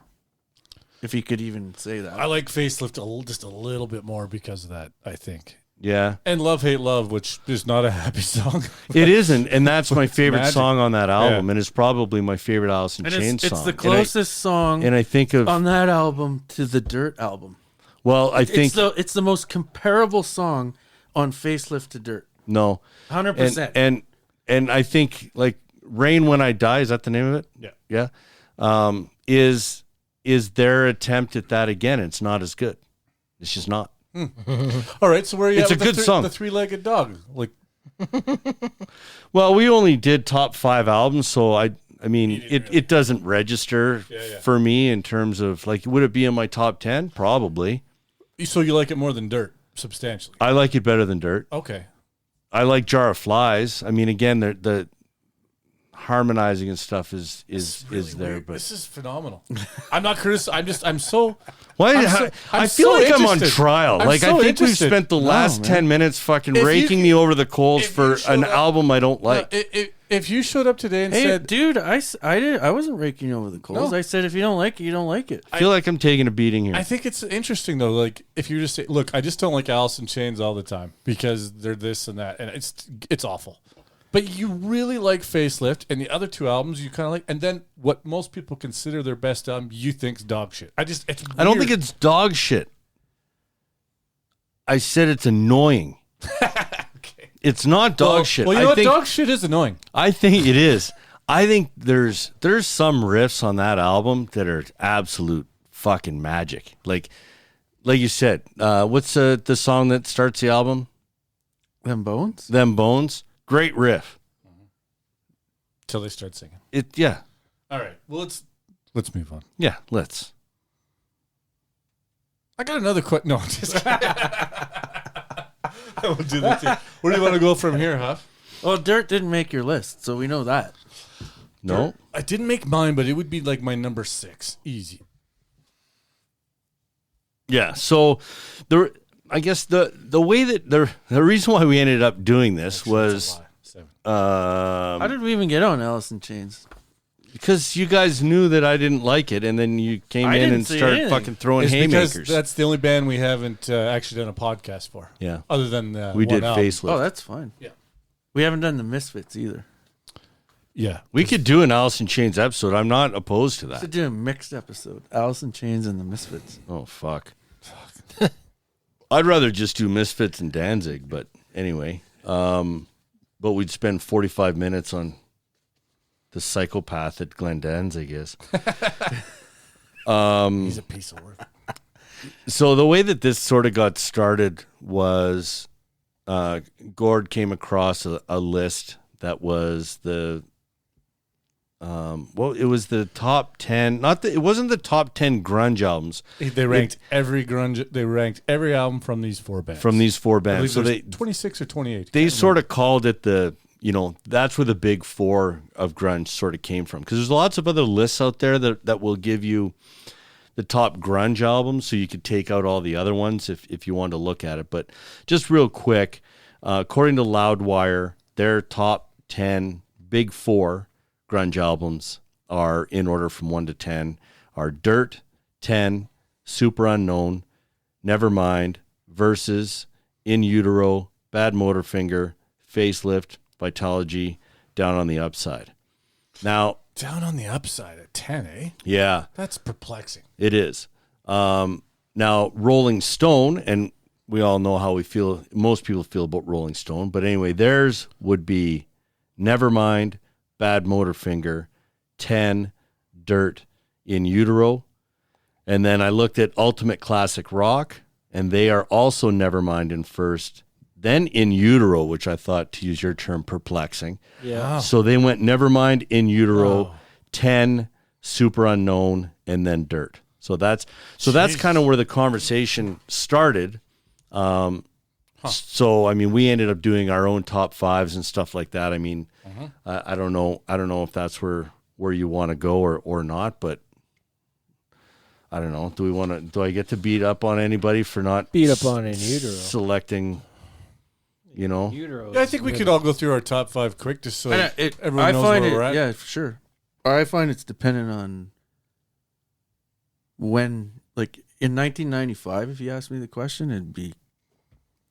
if you could even say that. I like Facelift just a little bit more because of that, I think. Yeah. And Love, Hate, Love, which is not a happy song. It isn't, and that's my favorite magic. song on that album, Yeah. and it's probably my favorite Alice in And Chains it's song. the closest song And I think of on that album to the Dirt album. I think It's the most comparable song on Facelift to Dirt. no, 100%. and I think like Rain When I Die, is that the name of it? Yeah. Is their attempt at that again? It's not as good. It's just not. All right, so where are you It's at a with good song. the three-legged dog? Like, Well, we only did top 5 albums, so I mean, it doesn't register for me in terms of like, would it be in my top 10? Probably. so you like it more than Dirt, substantially? I like it better than Dirt. Okay. I like Jar of Flies. I mean, again, the harmonizing and stuff is there, weird. but This is phenomenal. I'm not criticizing. I'm so. why? I'm I feel so like I'm on interested. trial. I'm like so I think interested. we've spent the last 10 minutes fucking If you- raking me over the coals if you for showed an up- album I don't like. If you showed up today and Hey, said, dude, I wasn't raking over the coals. No. I said if you don't like it, you don't like it. I feel like I'm taking a beating here. I think it's interesting though. Like if you just say, "Look, I just don't like Alice in Chains all the time because they're this and that, and it's awful." But you really like Facelift, and the other two albums you kind of like, and then what most people consider their best album, you think's dog shit. I don't think it's dog shit. I said it's annoying. okay. It's not dog shit. Well, you I know what? think, Dog shit is annoying. I think it is. I think there's some riffs on that album that are absolute fucking magic. Like you said, what's the song that starts the album? Them Bones? Them Bones. Great riff. Till they start singing. Yeah. All right. Well, let's move on. Yeah, let's. I got another question. No, just I will do that too. Where do you want to go from here, Huff? Well, Dirt didn't make your list, so we know that. No. I didn't make mine, but it would be like my number 6. Easy. Yeah. So I guess the way that the reason why we ended up doing this Actually, was that's a lie. 7. How did we even get on Alice in Chains? because you guys knew that I didn't like it, and then you came I in didn't and say started anything. fucking throwing It's because haymakers. that's the only band we haven't actually done a podcast for. Yeah. Other than We one did album. Facelift. Oh, that's fine. Yeah. We haven't done the Misfits either. Yeah. We could do an Alice in Chains episode. I'm not opposed to We that. should do a mixed episode. Alice in Chains and the Misfits. Oh, fuck. I'd rather just do Misfits and Danzig, but anyway. But we'd spend 45 minutes on the psychopath that Glenn Danzig is. He's a piece of work. So the way that this sort of got started was Gord came across a list that was it was the top 10. It wasn't the top 10 grunge albums. They ranked every grunge. They ranked every album from these 4 bands. From these 4 I bands. So believe they 26 or 28. they sort of called it that's where the big 4 of grunge sort of came from. Because there's lots of other lists out there that will give you the top grunge albums, so you could take out all the other ones if you wanted to look at it. But just real quick, according to Loudwire, their top 10 big 4 grunge albums are in order from 1 to 10 are Dirt, 10, Super Unknown, Nevermind, Versus, In Utero, Bad Motorfinger, Facelift, Vitalogy, Down on the Upside. Now, Down on the Upside at 10, eh? yeah, That's perplexing. it is. Now, Rolling Stone, and we all know how most people feel about Rolling Stone, but anyway, theirs would be Nevermind, Bad Motorfinger, 10, Dirt, In Utero. And then I looked at Ultimate Classic Rock, and they are also Nevermind in first, then In Utero, which I thought, to use your term, perplexing. Yeah. So they went Nevermind, In Utero, Oh. 10, Super Unknown, and then Dirt. So that's kind of where the conversation started. So I mean, we ended up doing our own top 5s and stuff like that. I mean, I don't know if that's where you want to go or not, but I don't know. Do I get to beat up on anybody for not Beat up on In Utero. selecting? You know, Utero. Yeah, I think we could all go through our top 5 quick just so everyone I knows find where it, we're at. yeah, for sure. I find it's dependent on when, like in 1995, if you asked me the question, it'd be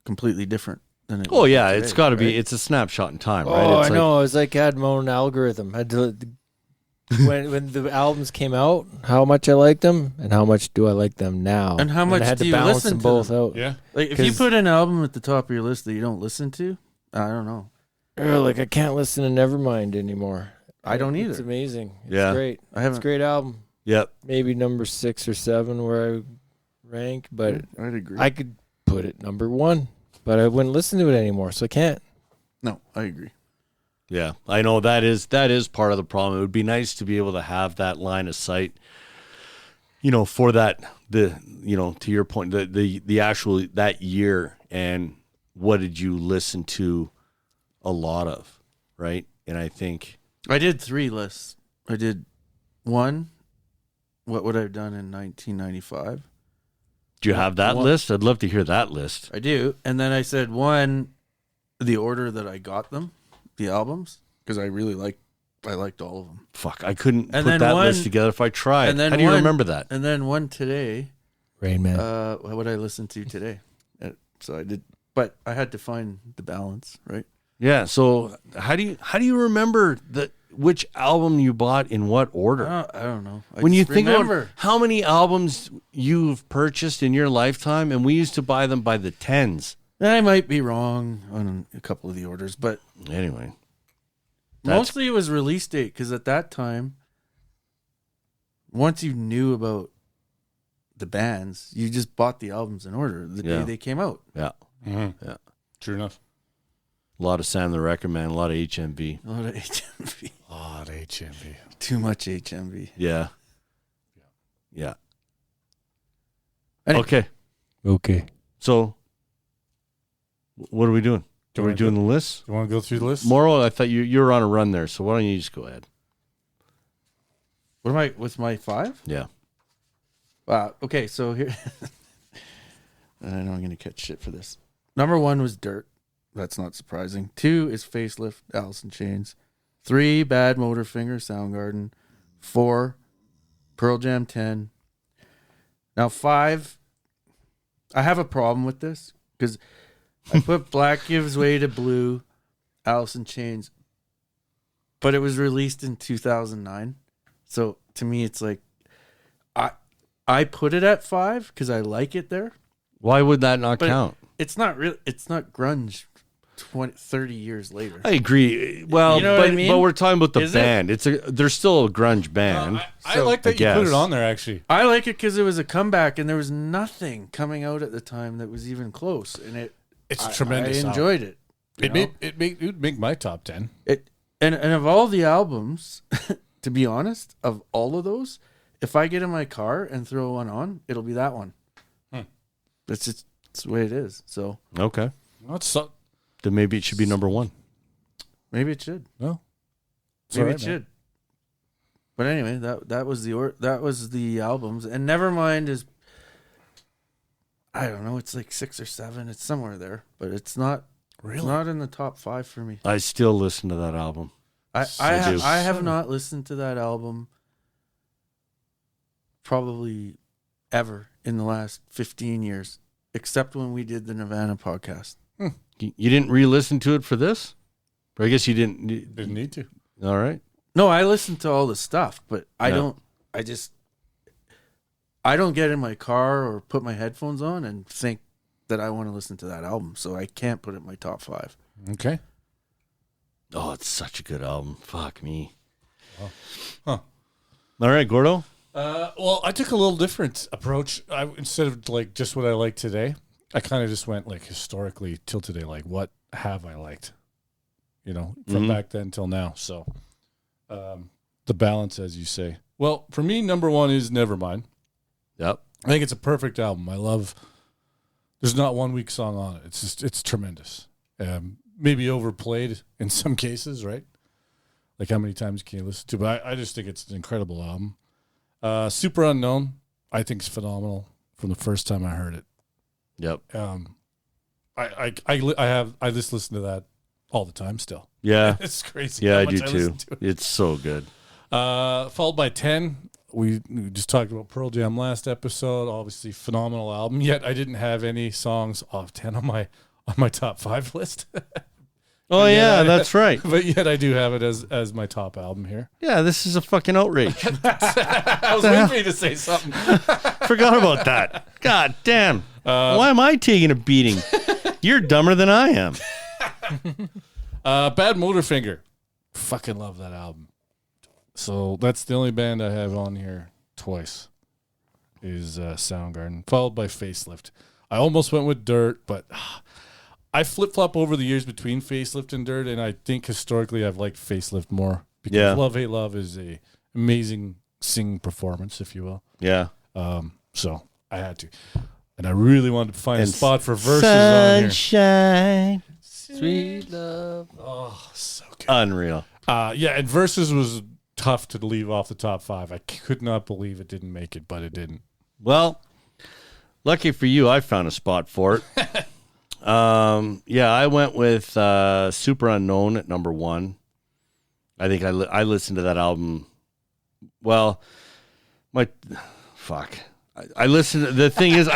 completely different than it. oh would be yeah, today, it's got to be. right? It's a snapshot in time, Oh, right? It's I know. It was like I had my own algorithm. I had to, when the albums came out, how much I liked them and how much do I like them now, And how much I had do to you balance listen them to both them? out. Yeah. Like if you 'Cause- put an album at the top of your list that you don't listen to, I don't know. Like I can't listen to Nevermind anymore. I don't It's either. amazing. It's Yeah. great. I It's a haven't. great album. Yep. Maybe number 6 or 7 where I rank, but I'd agree. I could put it number 1, but I wouldn't listen to it anymore, so I can't. No, I agree. Yeah, I know that is part of the problem. It would be nice to be able to have that line of sight, for that to your point, the actual that year and what did you listen to a lot of, right? And I think I did 3 lists. I did 1. What would I have done in 1995? do you have that One- list? I'd love to hear that list. I do. And then I said 1, the order that I got them, the albums, because I liked all of them. Fuck, I couldn't And put then that one- list together if I tried. and then How do you one- remember that? And then 1 today, Rain Man. what I listened to today. So I did, but I had to find the balance, right? Yeah. So how do you remember which album you bought in what order? I don't know. I When you just think remember. about how many albums you've purchased in your lifetime, and we used to buy them by the tens. I might be wrong on a couple of the orders, but Anyway, Mostly it was release date, because at that time, once you knew about the bands, you just bought the albums in order the day they came out. Yeah. Mm-hmm. Yeah. True enough. A lot of Sam the Record Man, a lot of HMV. A lot of HMV. A lot of HMV. Too much HMV. Yeah. Yeah. Anyway. Okay. So, what are we doing? Do Are we you doing the list? You want to go through the list? Moral, I thought you were on a run there, so why don't you just go ahead? What am I with my 5? Yeah. Okay, so here. I know I'm going to catch shit for this. Number 1 was Dirt. That's not surprising. 2 is Facelift, Alice in Chains. 3, Bad Motorfinger, Soundgarden. 4, Pearl Jam 10. Now 5, I have a problem with this because I put Black Gives Way to Blue, Alice in Chains, but it was released in 2009. So to me, it's like I put it at 5 because I like it there. Why would that not But count? It's not real. It's not grunge 30 years later. I agree. Well, You know what I mean? but we're talking about the Is it? band. They're still a grunge band. I like that you put guess. it on there, actually. I like it because it was a comeback and there was nothing coming out at the time that was even close. And It's tremendous. I enjoyed it. It would make my top 10. And of all the albums, to be honest, of all of those, if I get in my car and throw one on, it'll be that one. That's just it's the way it is. So Okay. Well, it's so, Then maybe it should be number 1. maybe it should. no. It's Maybe all right, it should. But anyway, that was the albums, and Nevermind is, I don't know, it's like 6 or 7. It's somewhere there, but it's not Really? It's not in the top 5 for me. I still listen to that album. I do. have not listened to that album probably ever in the last 15 years, except when we did the Nirvana podcast. You didn't re-listen to it for this? Or I guess you didn't. Didn't need to. All right. No, I listened to all the stuff, but I Yeah. don't get in my car or put my headphones on and think that I want to listen to that album. So I can't put it in my top 5. Okay. Oh, it's such a good album. Fuck me. Oh. Huh. All right, Gordo. Well, I took a little different approach. Instead of like just what I like today, I kind of just went like historically till today. Like, what have I liked? You know, from back then till now. So, the balance, as you say. Well, for me, number 1 is Nevermind. Yep. I think it's a perfect album. I love. There's not one weak song on it. It's tremendous. Maybe overplayed in some cases, right? Like how many times can you listen to? But I just think it's an incredible album. Super Unknown, I think is phenomenal from the first time I heard it. Yep. I just listen to that all the time still. Yeah. It's crazy. Yeah, how I much do too. listen to it. It's so good. Followed by 10. We just talked about Pearl Jam last episode. Obviously, phenomenal album. Yet I didn't have any songs off 10 on my top 5 list. Oh, yeah, that's right. But yet I do have it as my top album here. Yeah, this is a fucking outrage. I was waiting for you to say something. Forgot about that. God damn. Why am I taking a beating? You're dumber than I am. Bad Motorfinger. Fucking love that album. So that's the only band I have on here twice is Soundgarden, followed by Facelift. I almost went with Dirt, but I flip-flop over the years between Facelift and Dirt, and I think historically I've liked Facelift more because Yeah. Love, Hate, Love is a amazing singing performance, if you will. Yeah. So I had to. And I really wanted to find And a spot for verses on here. Sunshine. Sweet love. Oh, so good. Unreal. Yeah, and verses was tough to leave off the top 5. I could not believe it didn't make it, but it didn't. Well, lucky for you, I found a spot for it. Yeah, I went with Super Unknown at number 1. I think I listened to that album. Well, I listened. The thing is,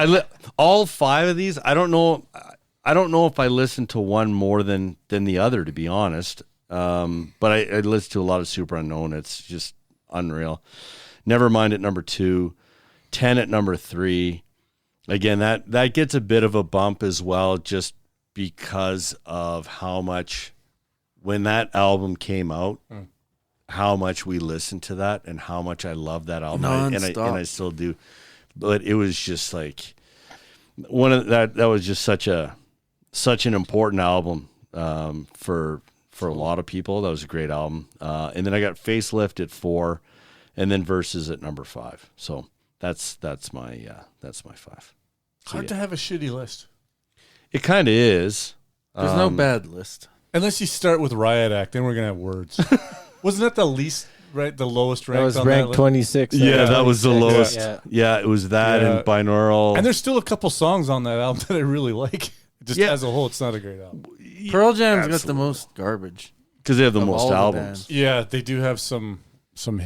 all 5 of these. I don't know if I listened to one more than the other, to be honest. But I listened to a lot of Super Unknown. It's just unreal. Nevermind at number 2, 10 at number 3. Again, that gets a bit of a bump as well, just because of how much when that album came out, how much we listened to that and how much I love that album. And I still do. But it was just like that was just such an important album for a lot of people. That was a great album. And then I got Facelift at 4 and then Verses at number 5. So that's my 5. Hard to have a shitty list. It kind of is. There's no bad list. Unless you start with Riot Act, then we're going to have words. Wasn't that the lowest ranked That was on ranked that list? 26. Yeah, that was the lowest. Yeah. Yeah, it was that and binaural. And there's still a couple songs on that album that I really like. Just as a whole, it's not a great album. Pearl Jam's got the most garbage. Because they have the of most all the albums. bands. Yeah, they do have some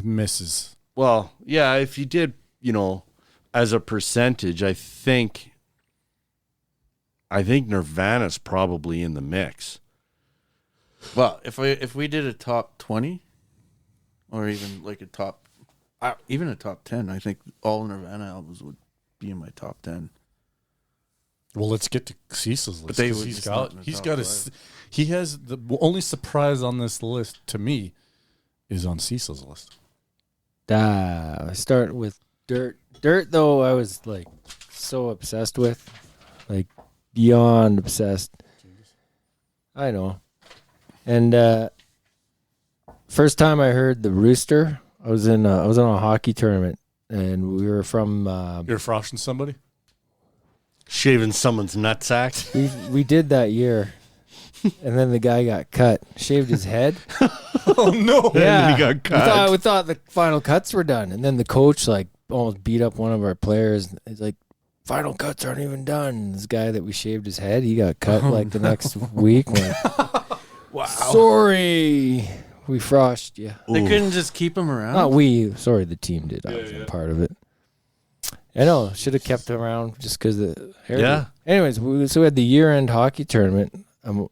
misses. Well, yeah, if you did, as a percentage, I think Nirvana's probably in the mix. Well, if we did a top 20 or even like a top 10, I think all Nirvana albums would be in my top 10. Well, let's get to Cecil's list. But they 'cause would just not in the top five. he has the only surprise on this list to me is on Cecil's list. I start with Dirt. Dirt, though, I was like so obsessed with, like beyond obsessed. I know. And first time I heard the Rooster, I was in a hockey tournament, and we were from. You're froshing somebody? Shaving someone's nutsack. We did that year, and then the guy got cut, shaved his head. Oh no! Yeah, And he got cut. We thought the final cuts were done, and then the coach like almost beat up one of our players. He's like, "Final cuts aren't even done." And this guy that we shaved his head, he got cut like the next week. Wow! Sorry, we froshed you. They couldn't just keep him around. Not we. Sorry, the team did. I wasn't part of it. I know. Should have kept him around just because the hair. Yeah. Anyways, so we had the year-end hockey tournament. On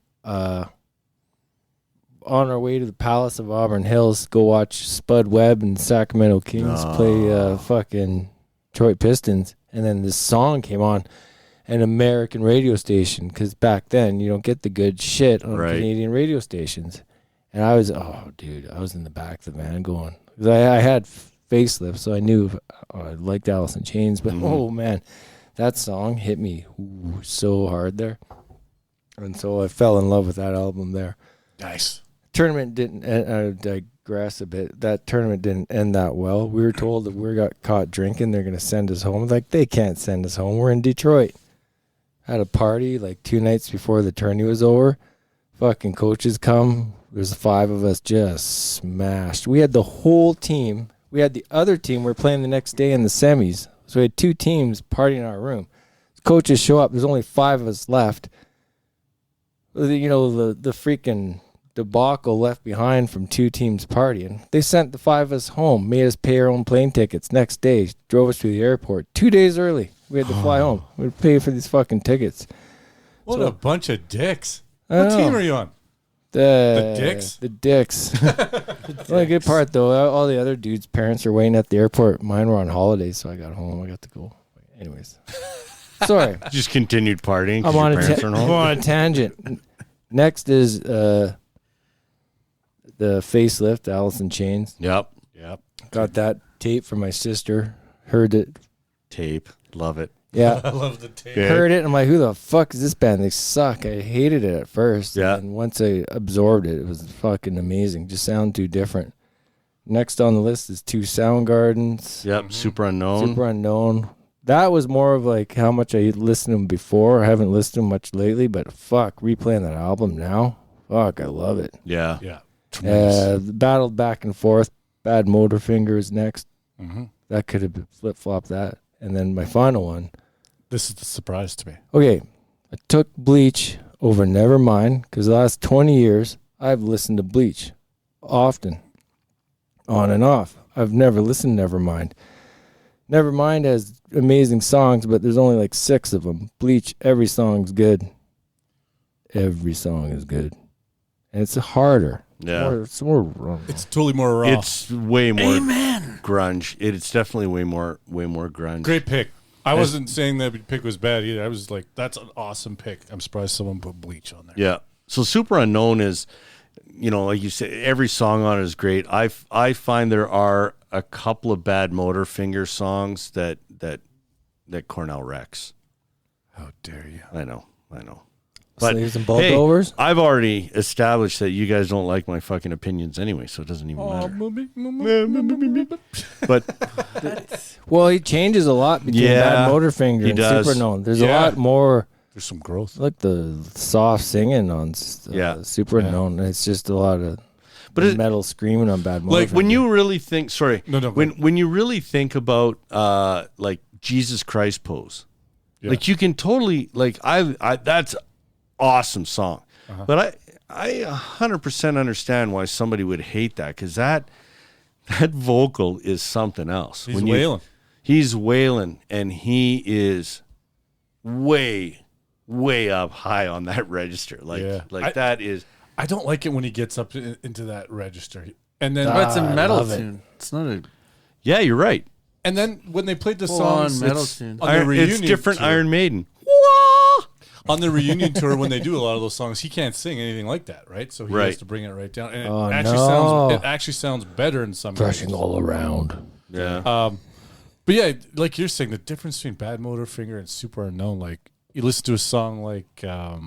our way to the Palace of Auburn Hills, go watch Spud Webb and Sacramento Kings play fucking Detroit Pistons. And then this song came on an American radio station, because back then you don't get the good shit on Canadian radio stations. And I was in the back of the van going, because I had Facelift, so I knew I liked Alice in Chains, but oh man, that song hit me so hard there. And so I fell in love with that album there. Nice. Tournament didn't, I digress a bit, that tournament didn't end that well. We were told that we got caught drinking, they're going to send us home. Like, they can't send us home. We're in Detroit. Had a party like 2 nights before the tourney was over. Fucking coaches come. There's 5 of us just smashed. We had the whole team. We had the other team. We were playing the next day in the semis. So we had 2 teams partying in our room. Coaches show up. There's only 5 of us left. The freaking debacle left behind from 2 teams partying. They sent the 5 of us home, made us pay our own plane tickets. Next day, drove us to the airport 2 days early. We had to fly home. We had to pay for these fucking tickets. What a bunch of dicks. I What know. team are you on? The Dicks? The Dicks. The only good part, though, all the other dudes' parents are waiting at the airport. Mine were on holidays, so I got home. I got to go. Anyways. Sorry. Just continued partying. I'm on a tangent. Next is the Facelift, Alice in Chains. Yep. Got that tape from my sister. Heard it. Tape. Love it. Yeah. I love the tape. Good. Heard it. And I'm like, who the fuck is this band? They suck. I hated it at first. Yeah. And once I absorbed it, it was fucking amazing. Just sound too different. Next on the list is 2 Soundgardens. Yep. Super Unknown. Super Unknown. That was more of like how much I listened to them before. I haven't listened to them much lately, but fuck, replaying that album now. Fuck, I love it. Yeah. Yeah. Tremendous. Battled back and forth. Bad Motorfinger is next. Mm-hmm. That could have flip-flopped that. And then my final one. This is the surprise to me. Okay, I took Bleach over Nevermind because the last 20 years I've listened to Bleach often, on and off. I've never listened to Nevermind. Nevermind has amazing songs, but there's only like 6 of them. Bleach, every song's good. Every song is good. And it's harder. Yeah. It's more It's totally more raw. It's way more grunge. It's definitely way more grunge. Great pick. I wasn't saying that pick was bad either. I was like, that's an awesome pick. I'm surprised someone put Bleach on there. Yeah. So Super Unknown is like you said, every song on it is great. I find there are a couple of Bad Motorfinger songs that Cornell wrecks. How dare you? I know. But Slaves and Bulldovers? I've already established that you guys don't like my fucking opinions anyway, so it doesn't even matter. But Well, he changes a lot between Yeah, Bad Motorfinger he and does. Super Known. There's Yeah. a lot more, There's some growth. like the soft singing on Super Yeah. Known. It's just a lot of But metal screaming on Bad Motorfinger. like when you really think, No, when you really think about like Jesus Christ Pose, Yeah. like you can totally like I that's awesome song, but I 100% understand why somebody would hate that, because that vocal is something else. He's wailing. He's wailing, and he is way up high on that register. Like Yeah. that is. I don't like it when he gets up into that register, and then But it's a I metal love it. tune. It's not a Yeah, you're right. and then when they played the full-on songs, metal it's tune. on the It's reunion different tour. Iron Maiden. On the reunion tour, when they do a lot of those songs, he can't sing anything like that, right? So he Right. has to bring it right down, and Oh, it actually sounds better in some Brushing ways. all around. Yeah. But yeah, like you're saying, the difference between Bad Motorfinger and Super Unknown, like you listen to a song like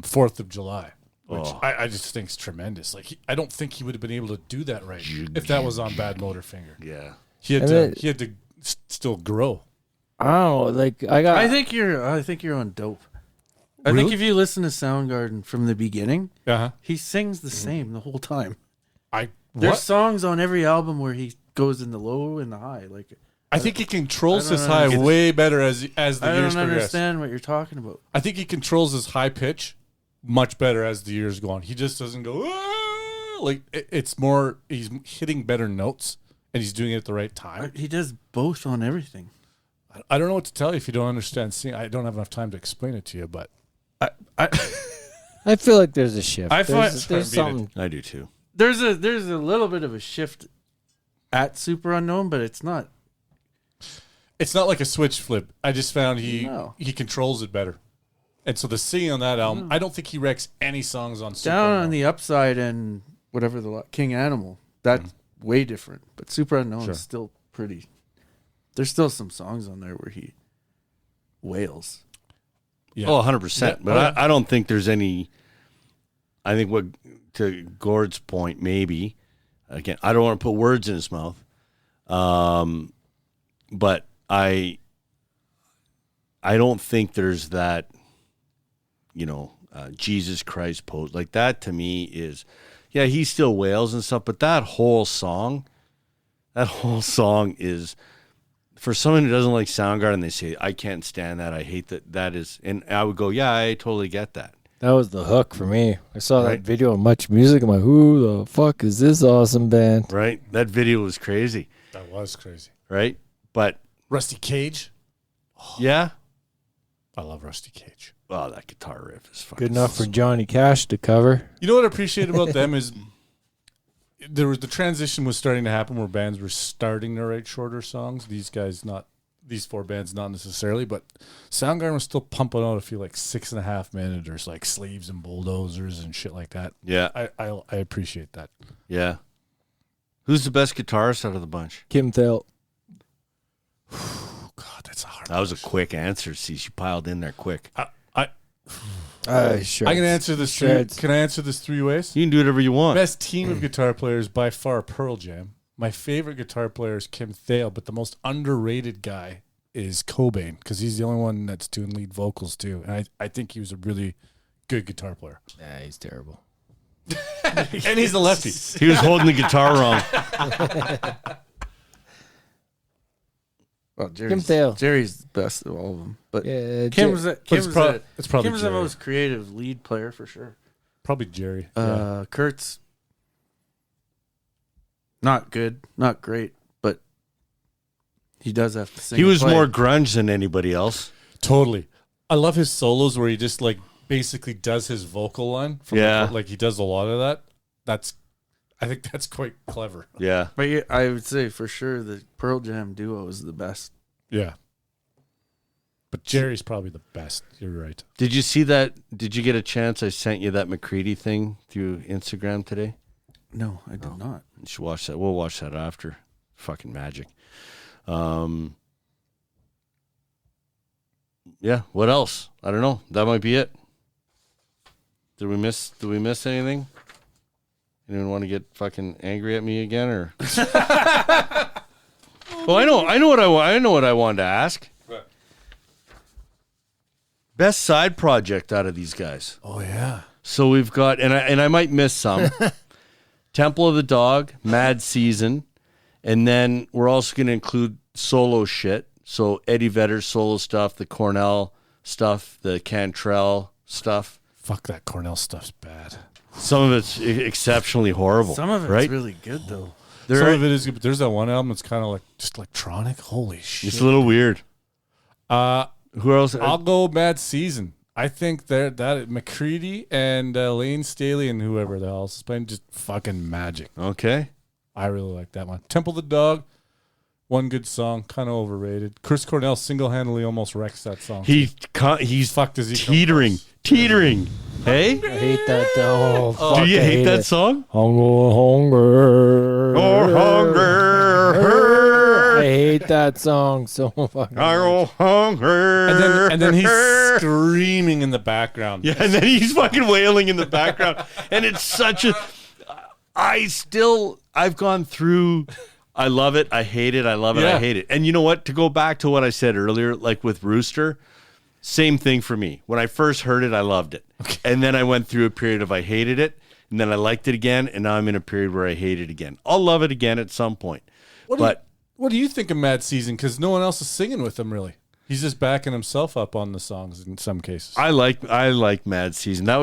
4th of July, which I just think is tremendous. Like I don't think he would have been able to do that right if that was on Bad Motorfinger. Yeah. He had to still grow. I don't know. Like I think you're on dope. I think Really? if you listen to Soundgarden from the beginning, Uh-huh. he sings the same the whole time. I There's songs on every album where he goes in the low and the high. Like I think he controls I his don't high know. way better as the I years don't progress. understand what you're talking about. I think he controls his high pitch much better as the years go on. He just doesn't go like it's more. He's hitting better notes and he's doing it at the right time. He does both on everything. I don't know what to tell you if you don't understand singing. I don't have enough time to explain it to you, but I feel like there's a shift. I find- There's something. I do too. There's a little bit of a shift at Super Unknown, but it's not. it's not like a switch flip. I just found No. he controls it better. And so the singing on that album, I don't think he wrecks any songs on Super Down Unknown. on the upside and whatever King Animal, that's way different. But Super Unknown is still pretty. There's still some songs on there where he wails. Yeah. Oh, 100%. Yeah. But I don't think there's any. I think what, to Gord's point, maybe, again, I don't want to put words in his mouth, but I don't think there's that, Jesus Christ pose. Like that to me is, yeah, he still wails and stuff, but that whole song is, for someone who doesn't like Soundgarden, they say, I can't stand that. I hate that. That is, and I would go, yeah, I totally get that. That was the hook for me. I saw Right. that video on Much Music. I'm like, who the fuck is this awesome band? Right? That video was crazy, That was crazy. right? But Rusty Cage. yeah, I love Rusty Cage. oh, that guitar riff is fucking Good enough for Johnny Cash to cover. You know what I appreciate about them is the transition was starting to happen where bands were starting to write shorter songs. These four bands not necessarily, but Soundgarden was still pumping out a few like 6.5 minutes, like Sleeves and Bulldozers and shit like that. Yeah, I appreciate that. yeah. Who's the best guitarist out of the bunch? Kim Thale. God, that's a hard. That was a quick answer. See, she piled in there quick. Sure. I can answer this. Shreds. Can I answer this 3 ways? You can do whatever you want. Best team of guitar players by far, Pearl Jam. My favorite guitar player is Kim Thale, but the most underrated guy is Cobain because he's the only one that's doing lead vocals too. And I think he was a really good guitar player. Nah, he's terrible. And he's a lefty. He was holding the guitar wrong. Well, Kim Thale. Jerry's the best of all of them, but Yeah, Kim's it's probably Kim's the Jerry. most creative lead player for sure. Probably Jerry. Yeah. Kurt's not good, not great, but he does have to sing. He and was play. more grunge than anybody else. Totally. I love his solos where he just like basically does his vocal line. Yeah. Like he does a lot of that. I think that's quite clever. Yeah. But yeah, I would say for sure the Pearl Jam duo is the best. Yeah. But Jerry's probably the best. You're right. Did you see that? Did you get a chance? I sent you that McCready thing through Instagram today. No, I did not. You should watch that. We'll watch that after. Fucking magic. Yeah. What else? I don't know. That might be it. Did we miss anything? Anyone want to get fucking angry at me again, or? Well, I know what I wanted to ask. What? Best side project out of these guys. Oh yeah. So we've got, and I might miss some. Temple of the Dog, Mad Season, and then we're also going to include solo shit. So Eddie Vedder's solo stuff, the Cornell stuff, the Cantrell stuff. Fuck, that Cornell stuff's bad. Some of it's exceptionally horrible. Some of it's right? really good though. Some of it is good, but there's that one album that's kind of like just electronic. Holy shit. It's a little weird. Who else? I'll go Mad Season. I think that McCready and Lane Staley and whoever the hell else is playing, just fucking magic. Okay. I really like that one. Temple of the Dog, one good song, kind of overrated. Chris Cornell single-handedly almost wrecks that song. He's fucked as he teetering. Hey? I hate that. Oh, fuck, Do you I hate that it. song? Hunger. Hunger. I hate that song so fucking much. Hunger. And then he's screaming in the background. Yeah, and then he's fucking wailing in the background. And it's such a... I've gone through... I love it. I hate it. I love it. I hate it. And you know what? To go back to what I said earlier, like with Rooster, same thing for me. When I first heard it, I loved it. Okay. And then I went through a period of I hated it, and then I liked it again, and now I'm in a period where I hate it again. I'll love it again at some point. What do you think of Mad Season? Because no one else is singing with him, really. He's just backing himself up on the songs in some cases. I like Mad Season. That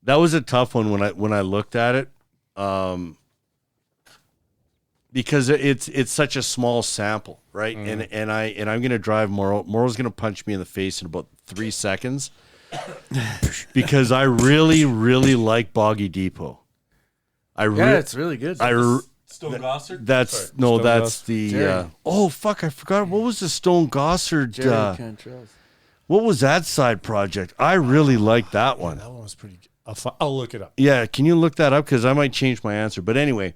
was a tough one when I looked at it. Because it's such a small sample, right? And I'm gonna drive Morrow's gonna punch me in the face in about 3 seconds because I really, really like Boggy Depot. It's really good. Stone Gossard? That's the Jerry. oh fuck, I forgot what was the Stone Gossard Jerry Cantrell. what was that side project? I really liked that one. That one was pretty good. I'll look it up. Yeah, can you look that up? Because I might change my answer. But anyway,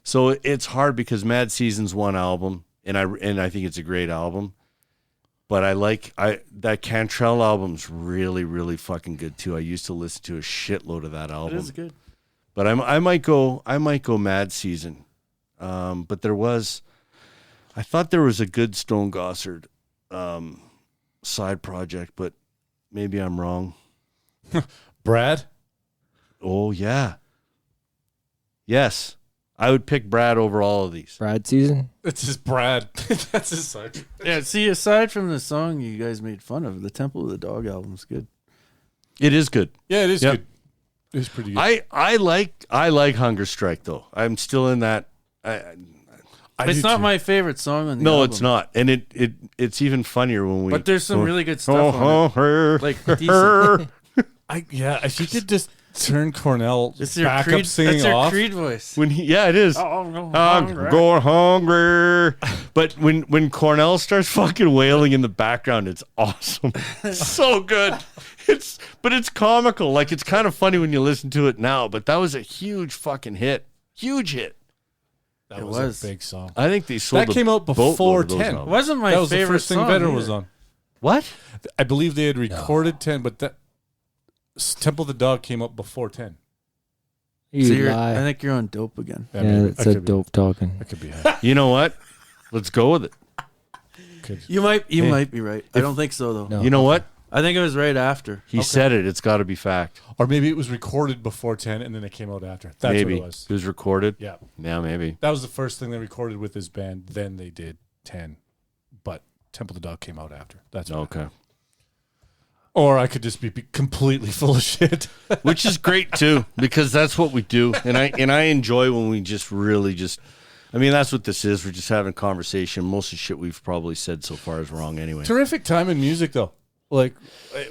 so it's hard because Mad Season's one album, and I think it's a great album. But that Cantrell album's really, really fucking good too. I used to listen to a shitload of that album. It is good. But I might go Mad Season. But I thought there was a good Stone Gossard side project, but maybe I'm wrong. Brad? Oh yeah. Yes. I would pick Brad over all of these. Brad Season? It's just Brad. That's his side. Yeah, see, aside from the song you guys made fun of, the Temple of the Dog album's good. It is good. Yeah, it is Yep. good. It's pretty good. I like Hunger Strike though. I'm still in that. It's not my favorite song on the No, album. it's not, and it's even funnier when we. But there's some really good stuff on it. Like decent. If you could just turn Cornell It's your back Creed, up singing that's your off. Creed voice. When it is. Oh, no, I'm going hungry. But when Cornell starts fucking wailing in the background, it's awesome. It's so good. But it's comical. Like, it's kind of funny when you listen to it now. But that was a huge fucking hit. Huge hit. That was a big song. I think they sold That came out before boatload of those 10. albums. It wasn't my That was the favorite first thing song Vedder either. was on. What? I believe they had recorded 10, but that Temple of the Dog came up before 10. You I lie. think you're on dope again. Yeah, maybe. it's a dope talking. That could be high. You know what? Let's go with it. You might be right. I don't think so though. No. You know what? I think it was right after. He said it. It's got to be fact. Or maybe it was recorded before 10 and then it came out after. That's Maybe. what it was. It was recorded. Yeah. Yeah, maybe. That was the first thing they recorded with his band. Then they did 10. But Temple of the Dog came out after. That's what Okay. Or I could just be completely full of shit. Which is great too, because that's what we do, and I enjoy when we just really just. I mean, that's what this is. We're just having a conversation. Most of the shit we've probably said so far is wrong anyway. Terrific time in music, though. Like,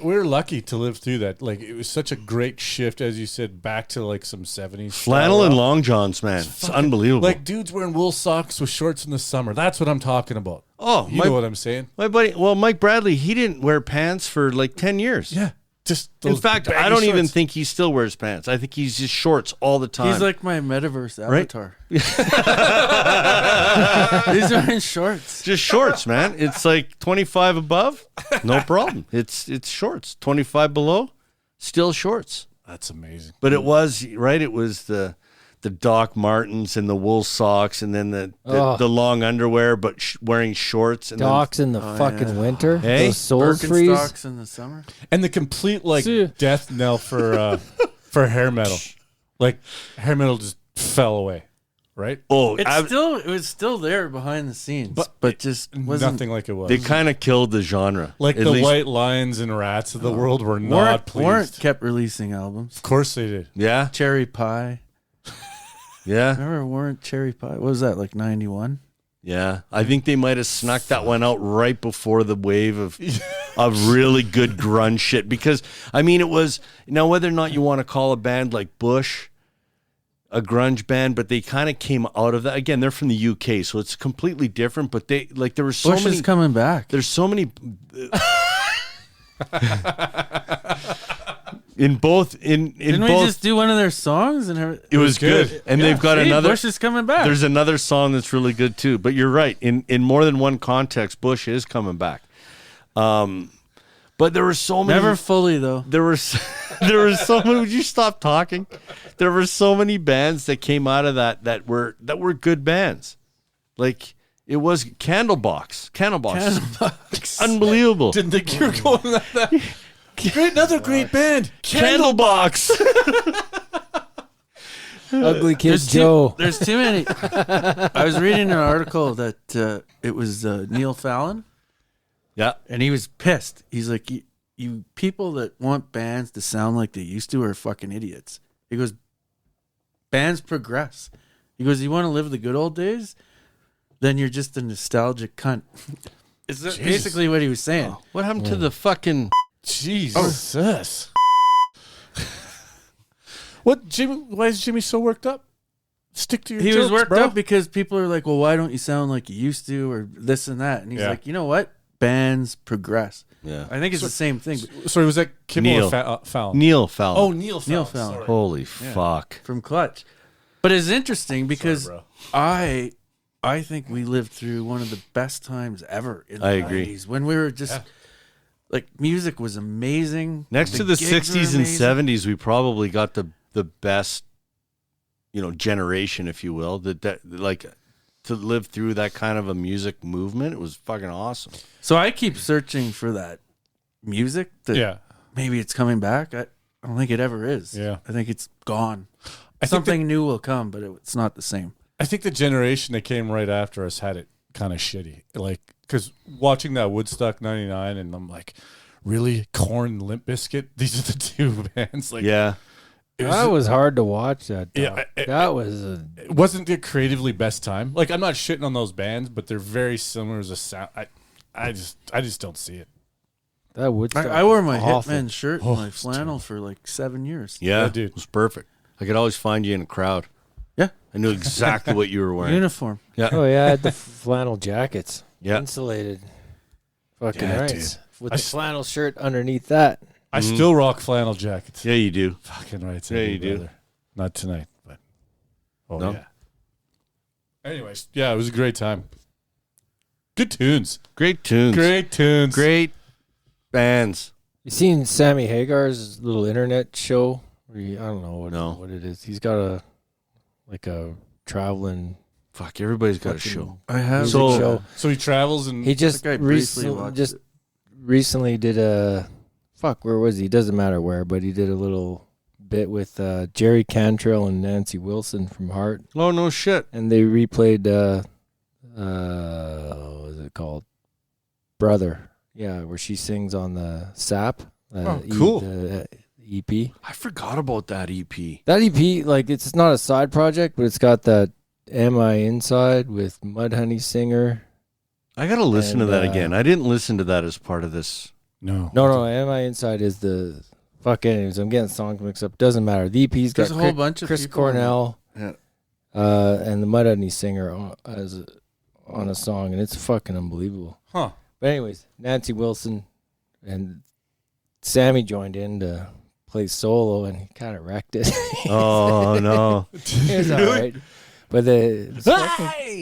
we're lucky to live through that. Like, it was such a great shift, as you said, back to like some 70s. Flannel style and rock. long johns, man. It's unbelievable. Like, dudes wearing wool socks with shorts in the summer. That's what I'm talking about. oh, You know what I'm saying? my buddy. Well, Mike Bradley, he didn't wear pants for like 10 years. Yeah. just In those fact, baggy I don't even shorts. think he still wears pants. I think he's just shorts all the time. He's like my metaverse Right? avatar. He's wearing shorts. just shorts, man. It's like 25 above, no problem. It's shorts. 25 below, still shorts. That's amazing. But it was right. It was the Doc Martens and the wool socks, and then the long underwear, but wearing shorts. And Docks in the fucking winter. Hey? Those soles freeze. Birkenstocks in the summer. And the complete like See. death knell for hair metal. Like hair metal just fell away, right? oh, It was still there behind the scenes, but just wasn't. Nothing like it was. they kind of killed the genre. Like At the least- white lions and rats of the world were not Warrant pleased. kept releasing albums. Of course they did. Yeah, Cherry Pie. yeah, Remember Warrant Cherry Pie? What was that, like 91? yeah. I think they might have snuck that one out right before the wave of really good grunge shit. Because I mean, it was now whether or not you want to call a band like Bush a grunge band, but they kind of came out of that. Again, they're from the UK, so it's completely different. But they like there were so Bush many. is coming back. There's so many. In both Didn't we both just do one of their songs and it was good. And they've got See, another Bush is coming back. there's another song that's really good too. But you're right. In more than one context, Bush is coming back. But there were so many Never fully though. there were so many. Would you stop talking? There were so many bands that came out of that were good bands. Like it was Candlebox. Unbelievable. Didn't think you were going like that. Great, another great band. Candlebox. Ugly Kid There's Joe. There's too many. I was reading an article that it was Neil Fallon, Yeah. and he was pissed. He's like, you people that want bands to sound like they used to are fucking idiots. He goes, bands progress. He goes, you want to live the good old days? Then you're just a nostalgic cunt. It's basically what he was saying. What happened to the fucking? Jesus. What, Jimmy? Why is Jimmy so worked up? Stick to your He jokes, was worked bro. up because people are like, well, why don't you sound like you used to, or this and that? And he's Yeah. like, you know what? Bands progress. Yeah. I think it's the same thing. Sorry, was that Kimmel Neil. or Fallon? Neil Fallon. Oh, Neil Fallon. Neil Fallon. Sorry. Holy fuck. From Clutch. But it's interesting because bro. I think we lived through one of the best times ever in the I agree. 90s when we were just like music was amazing. Next to the gigs were 60s and amazing. 70s, we probably got the best, generation, if you will, that like to live through that kind of a music movement. It was fucking awesome. So I keep searching for that music that Yeah. maybe it's coming back. I don't think it ever is. Yeah. I think it's gone. I think Something new will come, but it's not the same. I think the generation that came right after us had it kind of shitty. Like, because watching that Woodstock 99, and I'm like, really? Korn, Limp Bizkit? These are the two bands. Like, Yeah. it That was hard to watch. That Yeah, that was a, it wasn't the creatively best time. Like, I'm not shitting on those bands, but they're very similar as a sound. I just don't see it. that Woodstock. I wore my was awful. Hitman shirt Oh, and my it's flannel for like 7 years. Yeah, dude. It was perfect. I could always find you in a crowd. Yeah. I knew exactly what you were wearing. Uniform. Yeah. Oh yeah, I had the flannel jackets. Yeah. Insulated. Fucking Yeah, right. dude. With I the s- flannel shirt underneath that. I still rock flannel jackets. Yeah, you do. Fucking right. Yeah, you do. brother. Not tonight, but No? yeah. Anyways, yeah, it was a great time. Good tunes. Great tunes. Great tunes. Great bands. You seen Sammy Hagar's little internet show? I don't know No. what it is. He's got a traveling Fuck, everybody's got a fucking show. I have. music So- show. So he travels and He just think I briefly watched it. recently did a where was he? Doesn't matter where, but he did a little bit with Jerry Cantrell and Nancy Wilson from Heart, Oh, no shit. and they replayed what was it called? Brother. Yeah, where she sings on the Sap. Oh, cool. The EP. I forgot about that E EP. That EP, like, it's not a side project, but it's got that Am I Inside with Mudhoney Singer. I got to listen to And, that again. I didn't listen to that as part of this. no. No, Am I Inside is the fuck anyways. I'm getting songs mixed up. Doesn't matter. The EP's got There's a whole bunch of Chris people on Cornell, Yeah. and the Mudhoney Singer on a song, and it's fucking unbelievable. Huh. But anyways, Nancy Wilson, and Sammy joined in to play solo, and he kind of wrecked it. Oh no, It was all right. But no,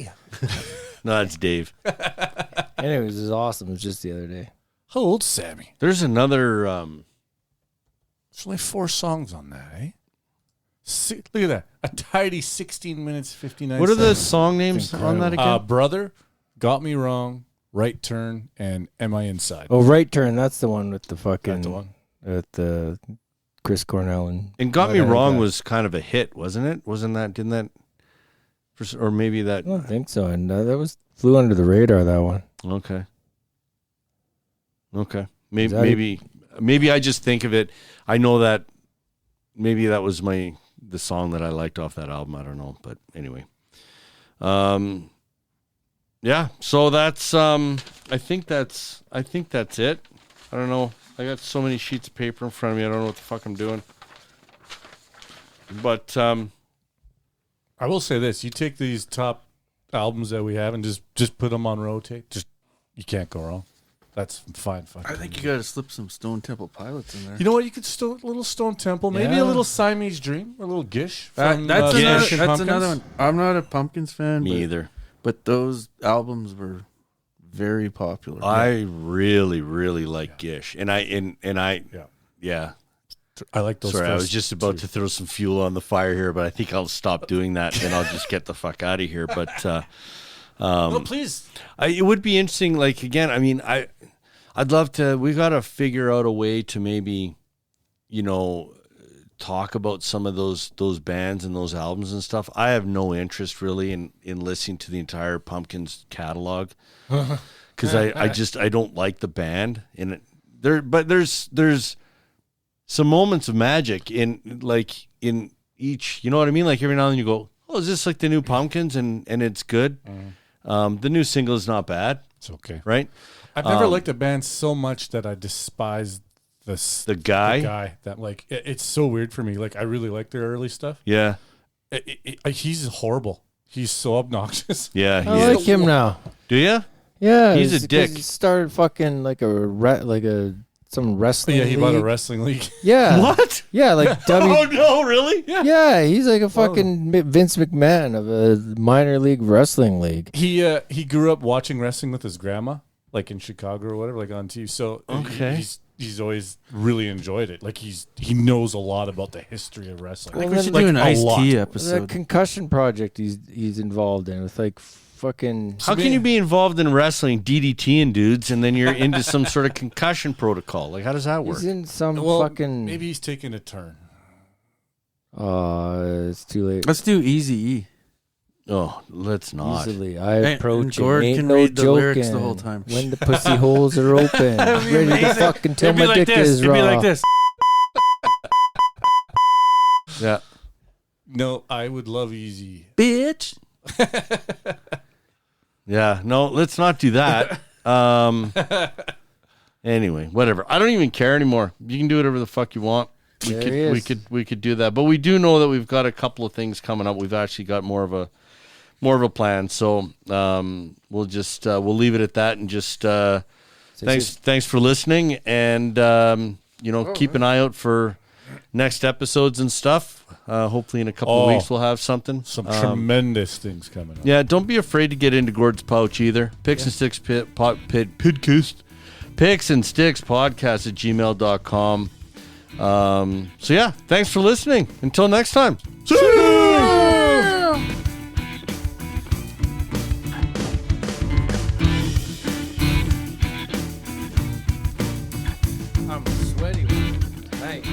that's Dave. anyways, it was awesome. It was just the other day. How old's Sammy? There's another. There's only 4 songs on that, eh? Look at that. A tidy 16 minutes, 59 What are the seconds. song names on that again? Brother, Got Me Wrong, Right Turn, and Am I Inside? Oh, Right Turn. That's the one with the fucking That's the one. with the Chris Cornell And Got Me What I Wrong Got. was kind of a hit, wasn't it? Wasn't that? Didn't that? Or maybe that. I don't think so. And that was flew under the radar. That one. Okay. Is that Maybe I just think of it. I know that maybe that was the song that I liked off that album. I don't know, but anyway. Yeah. So that's I think that's it. I don't know. I got so many sheets of paper in front of me. I don't know what the fuck I'm doing. But I will say this: you take these top albums that we have and just put them on rotate. You can't go wrong. That's fine. I think you got to slip some Stone Temple Pilots in there. You know what? You could still a little Stone Temple, maybe Yeah. a little Siamese Dream, a little Gish. That's From, another. Smashing That's Pumpkins. another one. I'm not a Pumpkins fan. me either. But those albums were very popular. I really, really like Gish, and I. Yeah. I like those. Sorry, I was first just about 2. to throw some fuel on the fire here, but I think I'll stop doing that, and I'll just get the fuck out of here. But No, please. it would be interesting. Like again, I mean, I'd love to. We got to figure out a way to maybe, talk about some of those bands and those albums and stuff. I have no interest really in listening to the entire Pumpkins catalog because I don't like the band and there's some moments of magic in each. You know what I mean? Like every now and then you go, oh, is this like the new Pumpkins and it's good. The new single is not bad. It's okay. Right? I've never liked a band so much that I despise The guy. The guy that it's so weird for me. Like I really like their early stuff. Yeah. He's horrible. He's so obnoxious. Yeah. I like him now. Do you? Yeah, He's a it's 'cause dick. He started fucking like some wrestling. Yeah, he bought a league. wrestling league. Yeah. What? Yeah, like Oh no, really? Yeah, he's like a fucking Vince McMahon of a minor league wrestling league. He grew up watching wrestling with his grandma, like in Chicago or whatever, like on TV. So Okay. he's always really enjoyed it. Like he knows a lot about the history of wrestling. I think Well, we should like do an a Ice-T lot. The episode. concussion project he's involved in with like fucking. How can you be involved in wrestling, DDTing dudes, and then you're into some sort of concussion protocol? Like, how does that work? He's in some Well, fucking. maybe he's taking a turn. It's too late. Let's do Easy E. Oh, let's not. Easily, I And approach it. Gord Ain't can no read the lyrics the joking. whole time. When the pussy holes are open, ready to amazing. fucking tell It'd be my like dick this. is It'd raw. be like this. Yeah. No, I would love Easy. Bitch. Yeah. No, let's not do that. Anyway, whatever. I don't even care anymore. You can do whatever the fuck you want. There he is. We could do that. But we do know that we've got a couple of things coming up. We've actually got more of a plan. So we'll just we'll leave it at that and just thanks for listening and keep an eye out for next episodes and stuff. Hopefully in a couple of weeks we'll have something. Some tremendous things coming up. Yeah, don't be afraid to get into Gord's pouch either. Picks and Sticks Podcast. Picks and Sticks Podcast at gmail.com. So yeah, thanks for listening. Until next time. See ya! I'm sweaty tonight.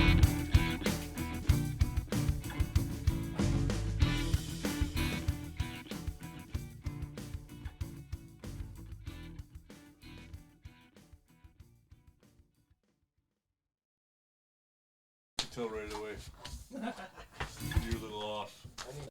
Tell right away. You're a little off.